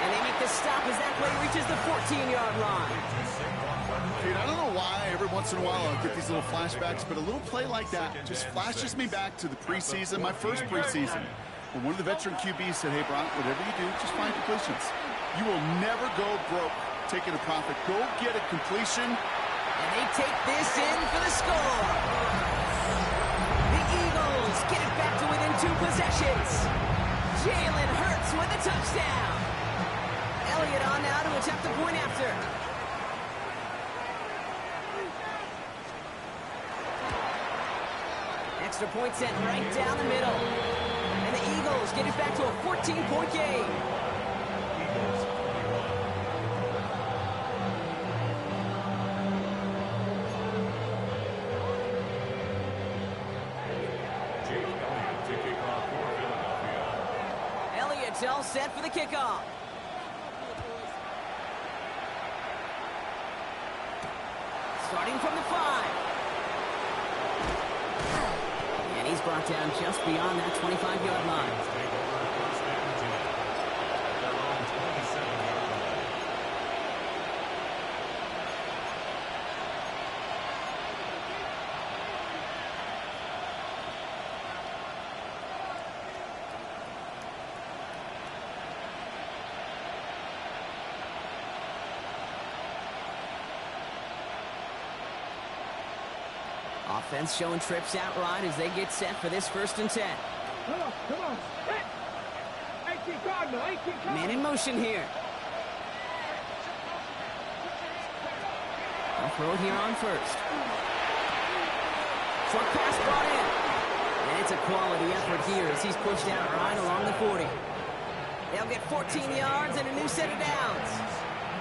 And they make the stop as that play reaches the 14-yard line. Dude, I don't know why every once in a while I'll get these little flashbacks, but a little play like that just flashes me back to the preseason, my first preseason. When one of the veteran QBs said, hey, Brock, whatever you do, just find completions. You will never go broke taking a profit. Go get a completion. And they take this in for the score. The Eagles get it back to within 2 possessions. Jalen Hurts with a touchdown. Elliott on now to attempt the point after. Extra point set right down the middle. And the Eagles get it back to a 14-point game. Elliott's all set for the kickoff. Starting from the 5. And he's brought down just beyond that 25-yard line. Offense showing trips out right as they get set for this 1st and 10. Come on. Hit. 18 Cardinal, 18 Cardinal. Man in motion here. They'll throw it here on 1st. Short pass brought in. And it's a quality effort here as he's pushed out right along the 40. They'll get 14 yards and a new set of downs.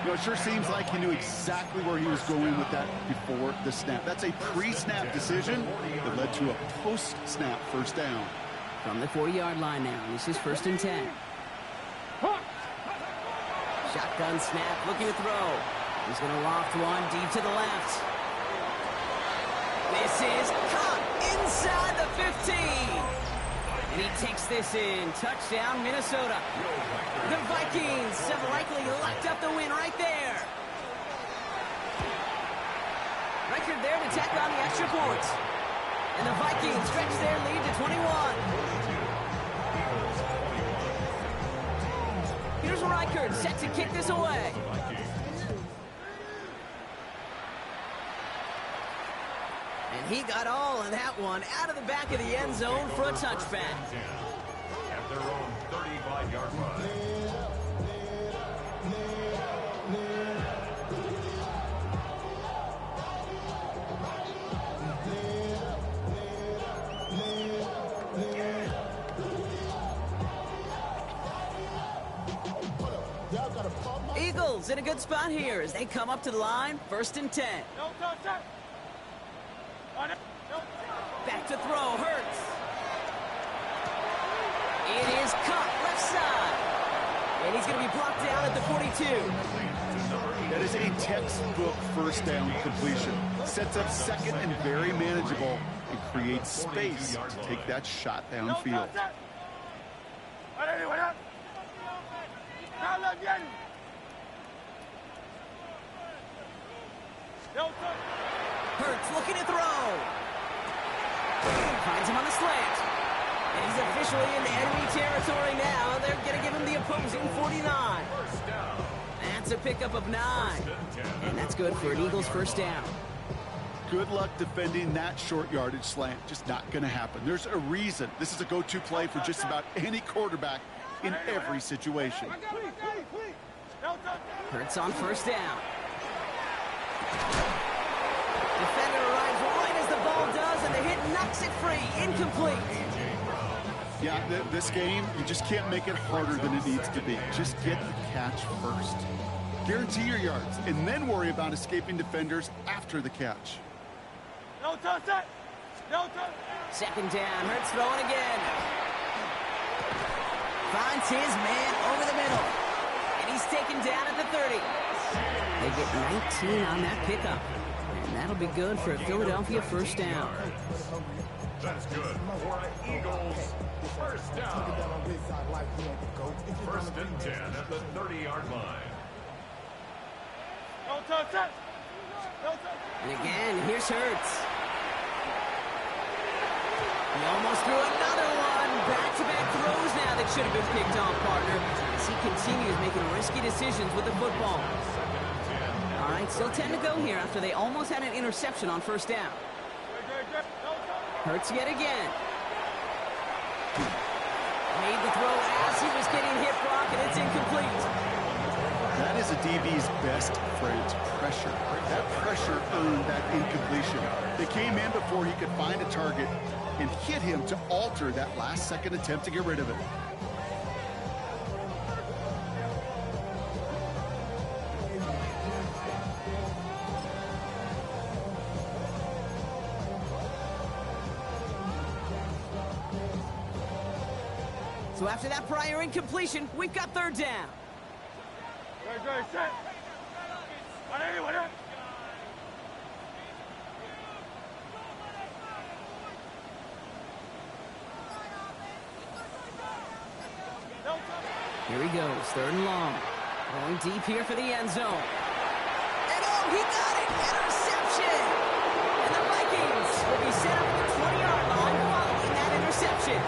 You know, it sure seems like he knew exactly where he was going with that before the snap. That's a pre-snap decision that led to a post-snap 1st down. From the 40-yard line now, this is 1st and 10. Shotgun snap, looking to throw. He's going to loft one deep to the left. This is caught inside the 15. And he takes this in. Touchdown, Minnesota. The Vikings have likely locked up the win right there. Record there to tack on the extra points. And the Vikings stretch their lead to 21. Here's Reichard set to kick this away. And he got all of that one out of the back of the end zone for a touchback. At their own 35-yard line. Eagles in a good spot here as they come up to the line, 1st and 10. Back to throw, Hurts. It is is caught left side. And he's going to be blocked down at the 42. That is a textbook first down completion. Sets up second and very manageable and creates space to take that shot downfield. Hurts looking to throw. Finds him on the slant. And he's officially into enemy territory now. They're going to give him the opposing 49. That's a pickup of 9. And that's good for an Eagles first down. Good luck defending that short yardage slant. Just not going to happen. There's a reason. This is a go-to play for just about any quarterback in every situation. Hurts on first down. Defender arrives right as the ball does, and the hit knocks it free. Incomplete. Yeah, this game, you just can't make it harder than it needs to be. Just get the catch first. Guarantee your yards, and then worry about escaping defenders after the catch. Second down. Hurts throwing again. Finds his man over the middle. And he's taken down at the 30. They get 19 on that pickup. And that'll be good for a Philadelphia first down. That's good for an Eagles first down. First and 10 at the 30-yard line. And again, here's Hurts. He almost threw another one. Back-to-back throws now that should have been picked off, partner, as he continues making risky decisions with the football. All right, still 10 to go here after they almost had an interception on first down. Hurts yet again. Made the throw as he was getting hit, Brock, and it's incomplete. That is a DB's best friend, pressure. That pressure earned that incompletion. They came in before he could find a target and hit him to alter that last-second attempt to get rid of it. So after that prior incompletion, we've got third down. Here he goes, third and long. Going deep here for the end zone. And oh, he got it! Interception! And the Vikings will be set up at the 20-yard line following that interception.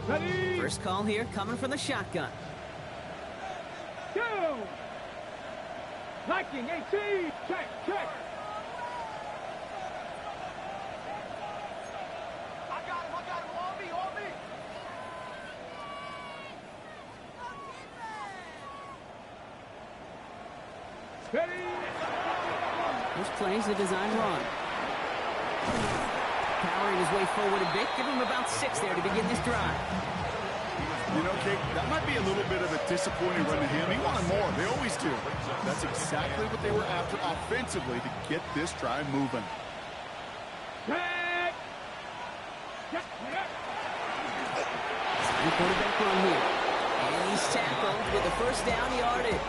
Ready? First call here coming from the shotgun. Go! Liking 18. Check, check. I got him. On me. Ready? This play's a design run. Powering his way forward a bit. Give him about 6 there to begin this drive. You know, Kate, that might be a little bit of a disappointing run to him. He wanted more. They always do. That's exactly what they were after offensively to get this drive moving. Check. Design quarterback run here. And he's tackled with a first down yardage.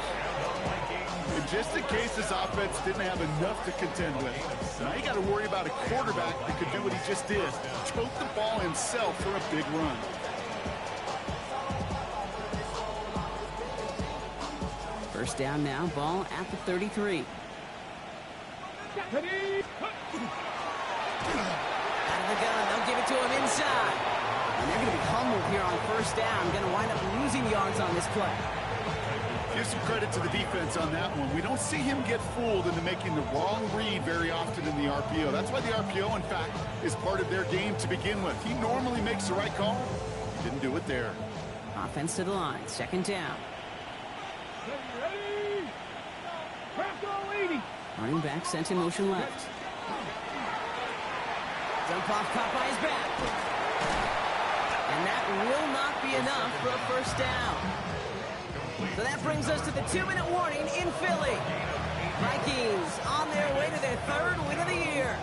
And just in case this offense didn't have enough to contend with, now you got to worry about a quarterback that could do what he just did. Choke the ball himself for a big run. First down now, ball at the 33. Ready? Out of the gun, they'll give it to him inside. And they're going to be humbled here on first down. Going to wind up losing yards on this play. Give some credit to the defense on that one. We don't see him get fooled into making the wrong read very often in the RPO. That's why the RPO, in fact, is part of their game to begin with. He normally makes the right call. He didn't do it there. Offense to the line, second down. Ready? Bronco 80. Running back sent in motion left. Dump off caught by his back. And that will not be enough for a first down. So that brings us to the 2-minute warning in Philly. Vikings on their way to their third win of the year.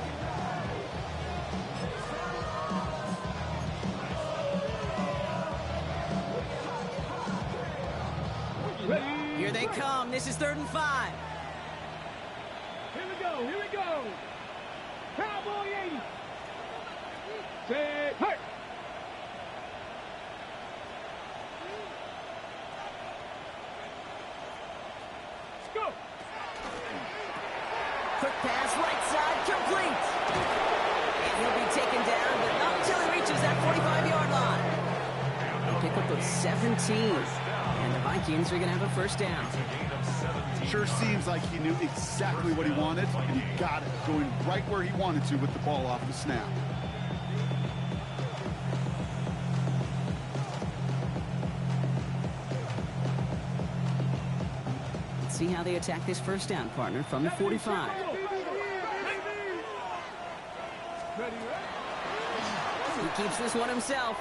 Here they come. This is 3rd and 5. Here we go. Here we go. Cowboy 80. Set. Hurt. Let's go. Quick pass, right side, complete. And he'll be taken down, but not until he reaches that 45-yard line. He'll pick up those 17. And the Vikings are going to have a first down. Sure seems like he knew exactly what he wanted, and he got it, going right where he wanted to with the ball off the snap. Let's see how they attack this first down, partner, from the 45. He keeps this one himself.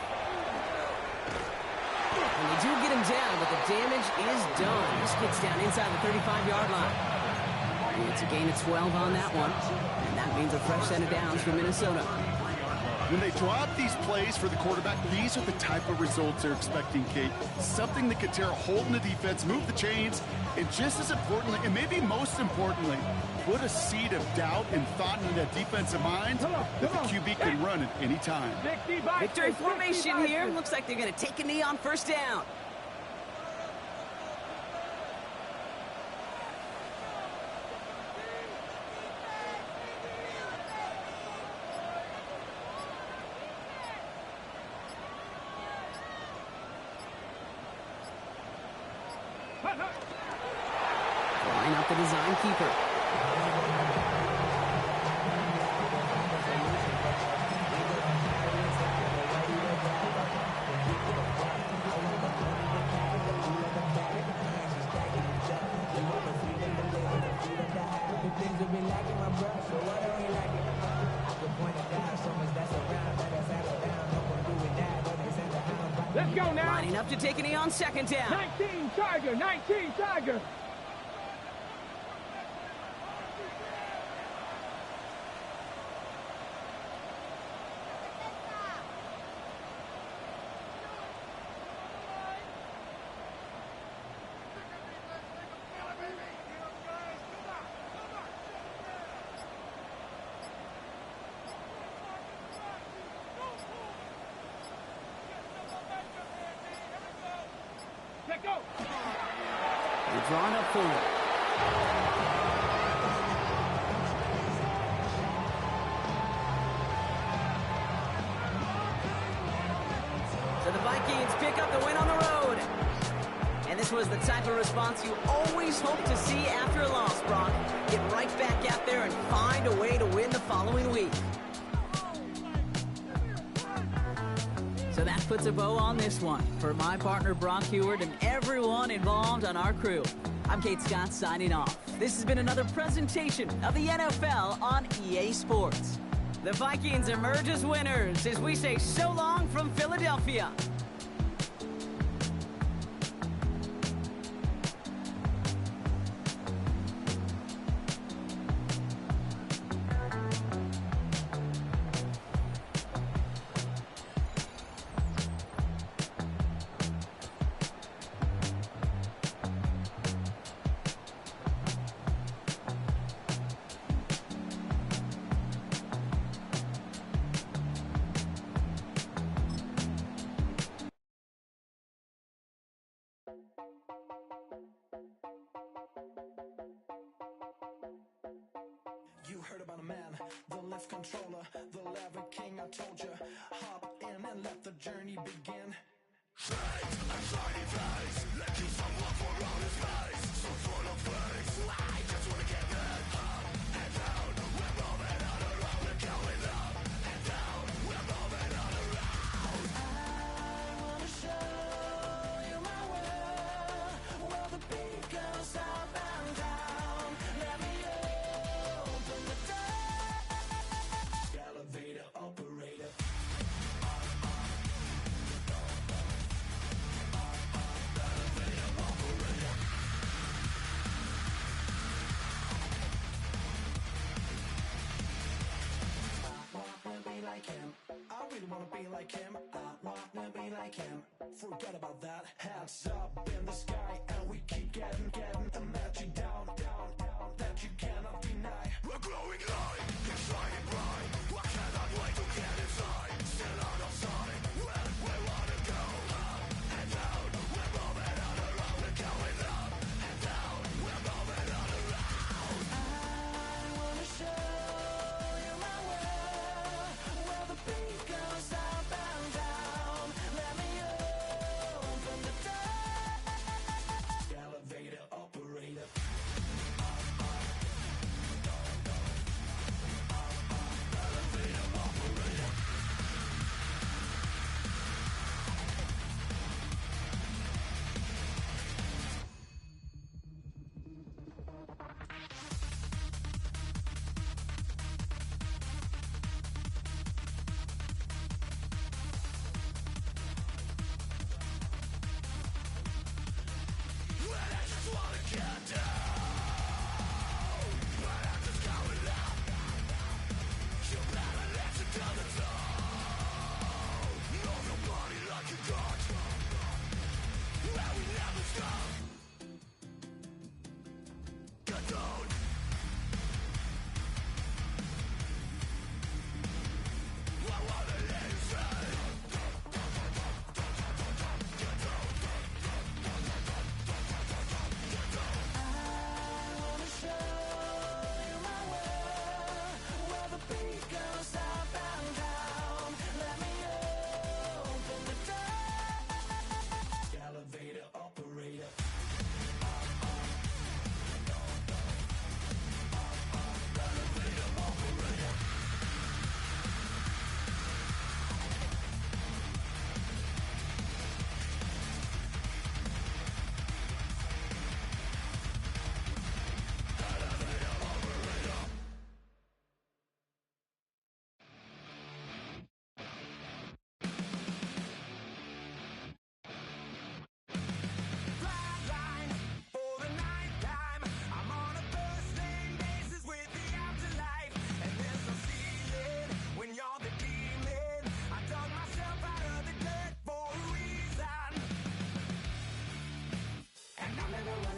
And they do get him down, but the damage is done. This gets down inside the 35-yard line. And it's a gain of 12 on that one. And that means a fresh set of downs for Minnesota. When they draw up these plays for the quarterback, these are the type of results they're expecting, Kate. Something that could tear a hole in the defense, move the chains, and just as importantly, and maybe most importantly, put a seed of doubt and thought into that defensive mind that the QB can run at any time. Victory formation here. Looks like they're going to take a knee on first down. Line up the design keeper. Let's go now. Lining up to take a knee on second down. 19 Tiger. 19 Tiger. Go. They're drawn up for it. So the Vikings pick up the win on the road. And this was the type of response you always hope to see after a loss, Brock. Get right back out there and find a way to win the following week. So that puts a bow on this one. For my partner, Brock Heward, and everyone involved on our crew, I'm Kate Scott signing off. This has been another presentation of the NFL on EA Sports. The Vikings emerge as winners as we say so long from Philadelphia. You heard about a man, the lift controller, the lever king, I told you. Hop in and let the journey begin. be like him. I wanna be like him. Forget about that. Hands up in the sky, and we keep getting and let you down, that you cannot deny. We're growing light, shining bright. I cannot wait to get inside. Still out of sight. Where we wanna go, up and down. We're moving on around. We're going up and down. We're moving on around. I wanna show you my world, where the beat goes up and down. Let me open the door. Elevator operator.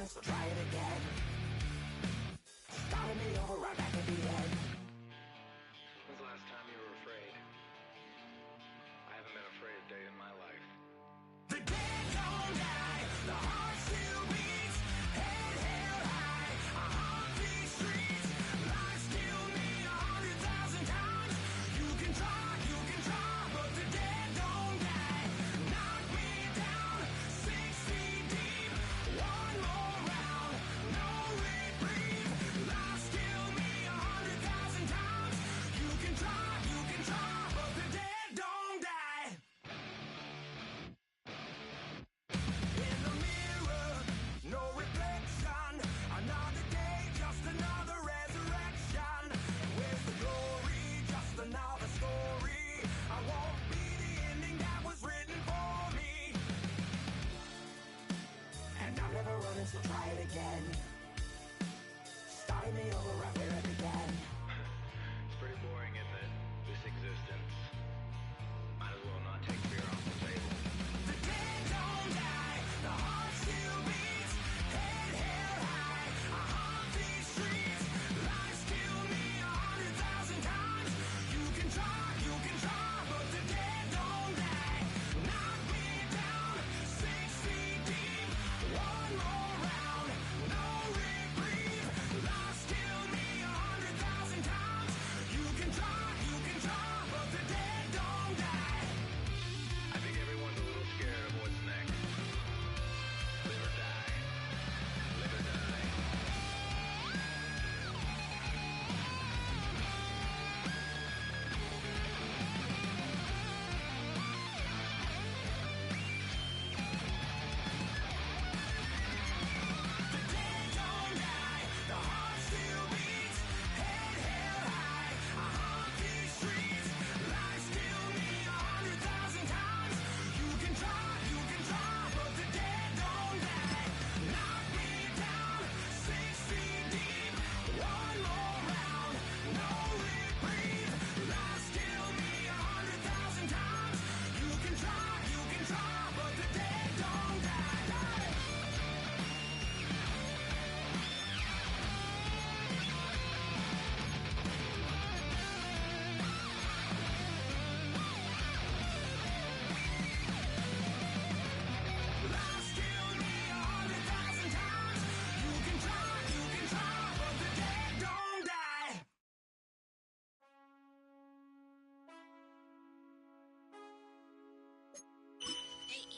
So try it again. Starting me over right back at the end. When's the last time you were afraid? I haven't been afraid a day in my life. The dead don't die, the heart still beats, head held high, I haunt these streets, lies kill me 100,000 times. You can try, but the dead don't die. Knock me down 6 feet deep, one more round, no reprieve. Lies kill me 100,000 times. You can try, but the dead don't die. In the mirror, no reflection. Another day, just another resurrection. Where's the glory? Just another story. I won't be the ending that was written for me. And I'm never running, so try it again. Starting me over right where I began. It's pretty boring, isn't it? This existence. Might as well not take fear off the table. The dead don't die, the heart still beats, head held high, I haunt these streets, lies kill me 100,000 times. You can try, but the dead don't die. Knock me down 6 feet deep, one more round, no reprieve. Lies kill me 100,000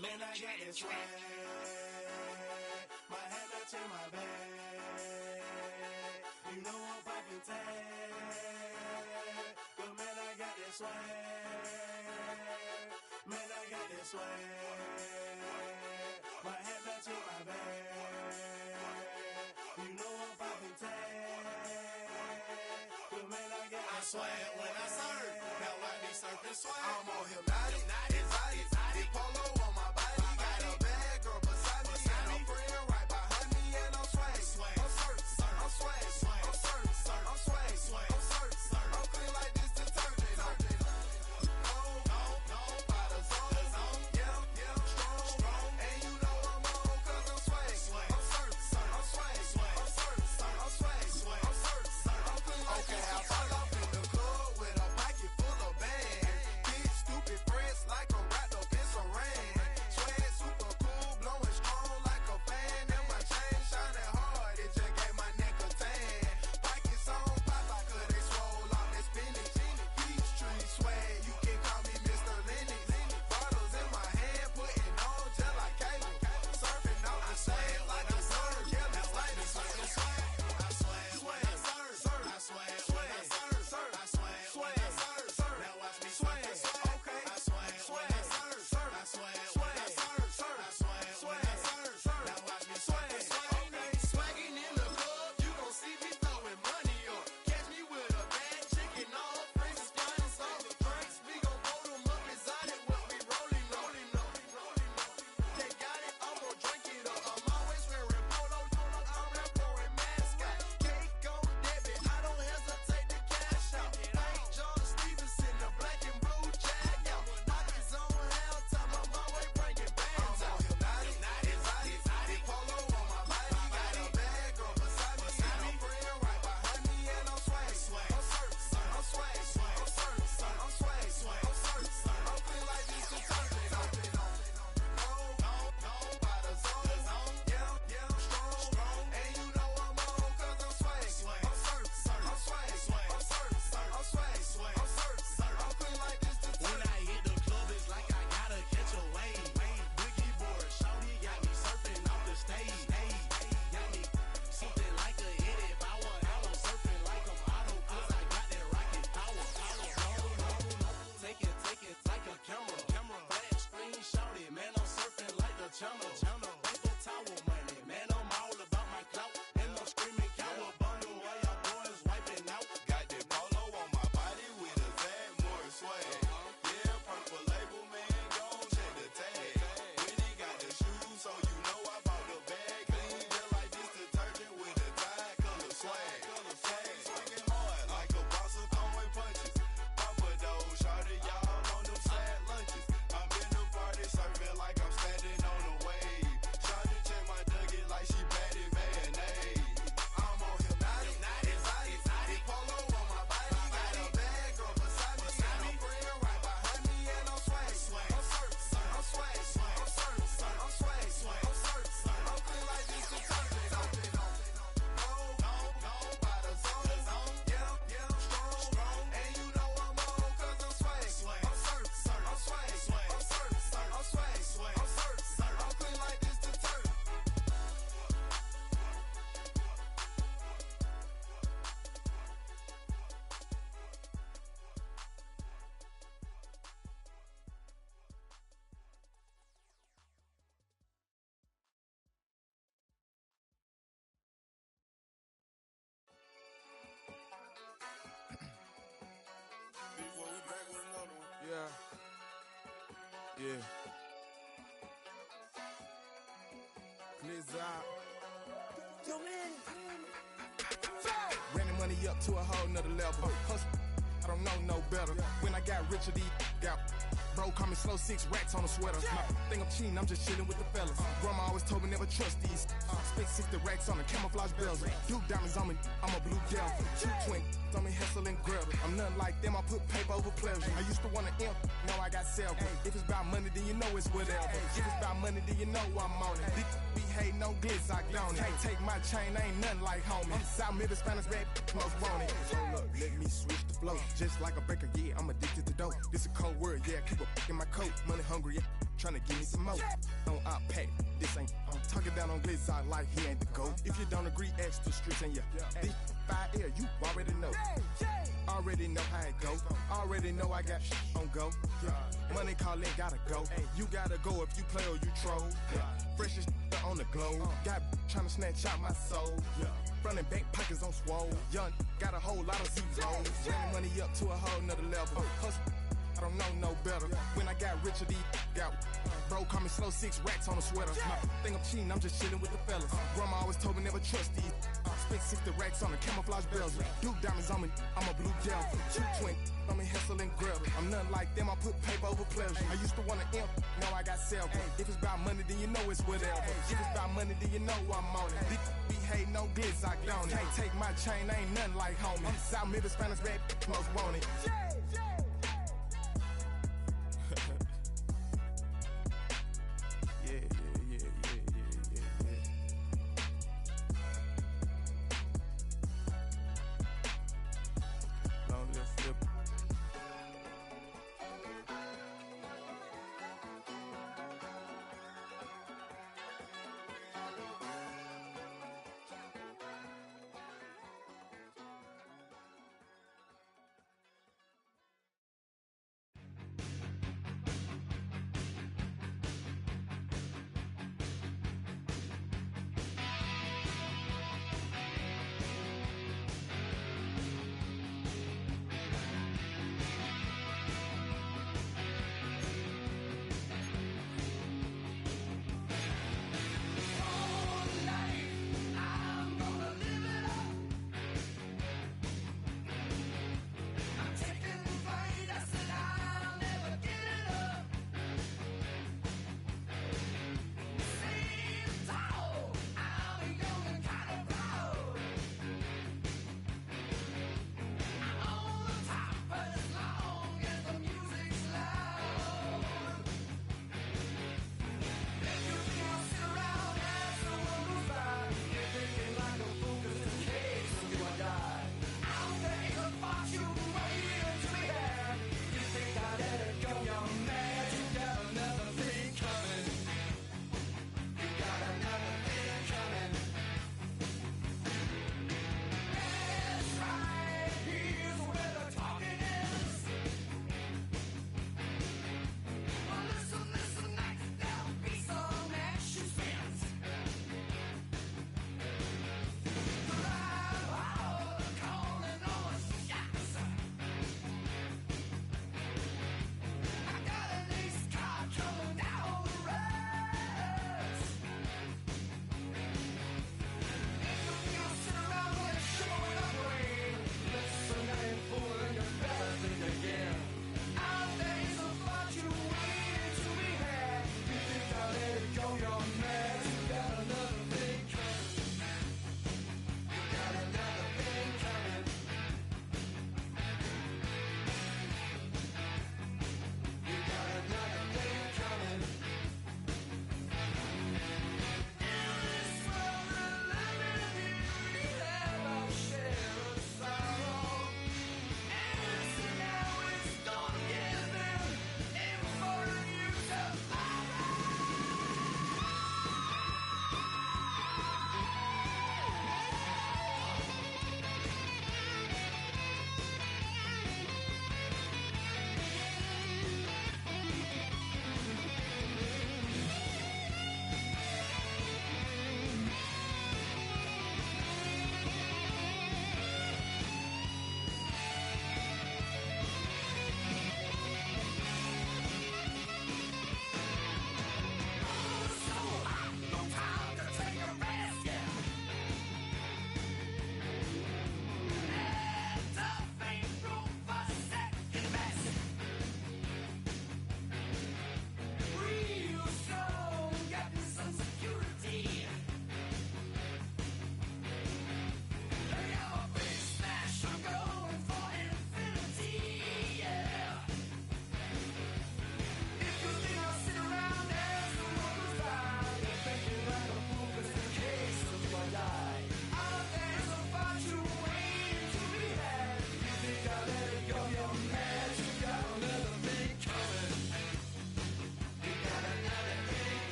Man, I got this swag. My hat matching my bag. You know I'm poppin' tag. But man, I got this swag. Man, I got this swag. My hat matching my bag. You know I'm poppin' tag. But man, I got this swag when I serve. Now I be surfing swag. I'm on hypnotic, exotic, polo on my body. Got a bad girl beside me, and a friend right behind me, and I'm swag. I'm surf, I'm swag, I'm surf, I'm swag, I'm surf, I'm clean like this detergent. No, by the zone, yeah, strong, and you know I'm on 'cause I'm swag. I'm surf, I'm swag, I'm surf, I'm swag, I'm surf, I'm clean like this. Okay, I fall off in the club with a pocket full of bags. Big stupid friends like I'm wrapped up in saran. Swag super cool, blowing strong like a fan. And my chain shining hard, it just gave my neck a tan. Pockets on pop, I could they swole off that spinach. Peachtree swag, you can call me Mr. Lennox. Bottles in my hand, putting on just like cable. Surfing on the sand like a surf, yeah, that's like the surf. I swag when I surf, I swag when I surf, I swag when I surf. Now watch me swag, okay. I swag when I surf, I swag when I surf, I swag when I surf. Now watch me swag, okay. Swagging in the club, you gon' see me throwing money up. Catch me with a bad chicken, all friends is flying some drinks. We gon' hold them up exotic when we rolling. They got it, I'm gon' drink it up. I'm always wearing polo, I'm that foreign mascot. Cake on debit, I don't hesitate to cash out. Ain't John Stevenson, the black and blue jag out. Pockets on hell time, I'm always bringing bands out. Exotic, polo on my body. Got a bad girl beside me, and a friend right behind me, and I'm swag. I'm surf, I'm swag, I'm surf, I'm swag, I'm surf, I'm clean like this detergent. No, by the zone, yeah, strong, and you know I'm on 'cause I'm swag. I'm surf, I'm swag, I'm surf, I'm swag, I'm surf, I'm clean like this detergent. When I hit the club, it's like I gotta catch a wave. Boogie board, shawty got me surfing off the stage. Got me something like a hit power. Now I'm surfing like I'm auto 'cause I got that rocket power. Take it like a camera. Flash screen, shawty, man, I'm surfing like the channel. People tower money, man, I'm all about my clout. And I'm screaming cowabunga while y'all boys wiping out. Got that polo on my body with a Zach Morris swag. Yeah, purple label, man, gon' check the tag. When he got the shoes, so you know I bought the bag. Clean just like this detergent with a Tide color swag. Swinging hard like a boss of throwing punches. Papa those shawty, y'all on them sad lunches. I'm in the party surfing like I'm standing on a wave. Shawty check my nugget like she batted mayonnaise. I'm on hypnotic, exotic, polo on my body. Got a bad girl beside me, and a friend right behind me, and I'm swag. I'm surf, I'm swag, I'm surf, I'm swag, I'm surf, I'm clean like this detergent. No, by the zone, yeah, strong, and you know I'm on 'cause I'm swag. I'm surf, I'm swag, I'm surf, I'm swag, I'm surf, I'm clean like this detergent. Yeah. Glizz out. Ran the money up to a whole nother level. Hustle, I don't know no better. When I got richer, these got bro, call me slow, 6 racks on a sweater. My think I'm cheating, I'm just chilling with the fellas. Grandma always told me never trust these. Spent 60 racks on the camouflage bells. Duke diamonds on me, I'm a blue devil. 2 twin on me, Hessel and Gretel. I'm nothing like them, I put paper over pleasure. I used to want to imp, now I got self. If it's about money, then you know it's whatever. If it's about money, then you know I'm on it. These be hating on glitz, I don't. Can't take my chain, ain't nothing like homie. South Middle Spanish red, most want it. Hold up, let me switch the flow. Just like a breaker, yeah, I'm addicted to dope. This a cold word, yeah, keep a in my coat, money hungry, trying to give me some more. On out pack, this ain't. I'm talking down on glitz, I like he ain't the go. If you don't agree, ask the streets and this 5 air, you already know. Already know how it go. Already know I got on go. Money calling, gotta go. You gotta go if you play or you troll. Freshest on the globe. Got trying to snatch out my soul. Front and back pockets on swole. Young, got a whole lot of zeros. Running money up to a whole nother level. Hustle, I don't know no better. When I got rich, got bro, call me slow 6 racks on a sweater. Think I'm cheating, I'm just chilling with the fellas. Grandma always told me never trust these. Spent 60 racks on a camouflage bells. Duke diamonds on me, I'm a blue devil. 220 on me, hustle and grab. I'm nothing like them, I put paper over pleasure. I used to want to imp, now I got several. If it's about money, then you know it's whatever. If it's about money, then you know I'm on it. Be hating no glitz, I don't it. Can't take my chain, ain't nothing like homie. South Middle Spanish bad, most want it.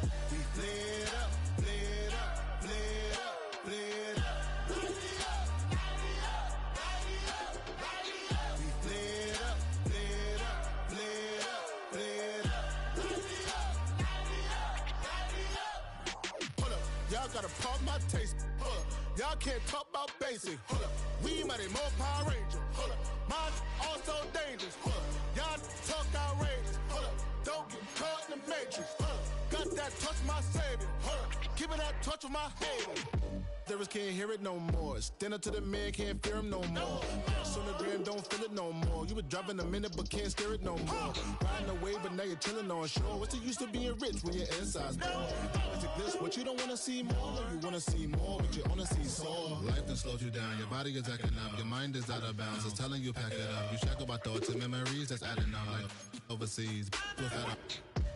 We flared up, flared up, flared up, flared up. We flared up, flared up, flared up, flared up. Hold up, y'all gotta pump my taste. Hold up, y'all can't talk about basic. Hold up, we mighty more Power Ranger. Hold up, mine also dangerous. Hold up, y'all talk outrageous. Hold up, don't get caught in the matrix. Hold up, got that touch my savior. Hold up, giving that touch with my haters. Lyrics can't hear it no more. Stand up to the man, can't fear him no more. On the gram, don't feel it no more. You were driving a minute, but can't steer it no more. Riding away, but now you're chilling on shore. What's the use of being rich when your inside's poor? Is it this what you don't wanna see more? You wanna see more, but you wanna see sore. Life done slowed you down. Your body is acting up. Your mind is out of bounds. It's telling you pack it up. You shackle by thoughts and memories that's adding up. Like overseas,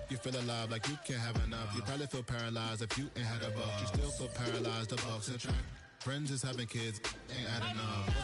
you feel alive like you can't have enough. You probably feel paralyzed if you ain't had a buck. You still feel paralyzed. The bucks and track. Friends is having kids, ain't adding up.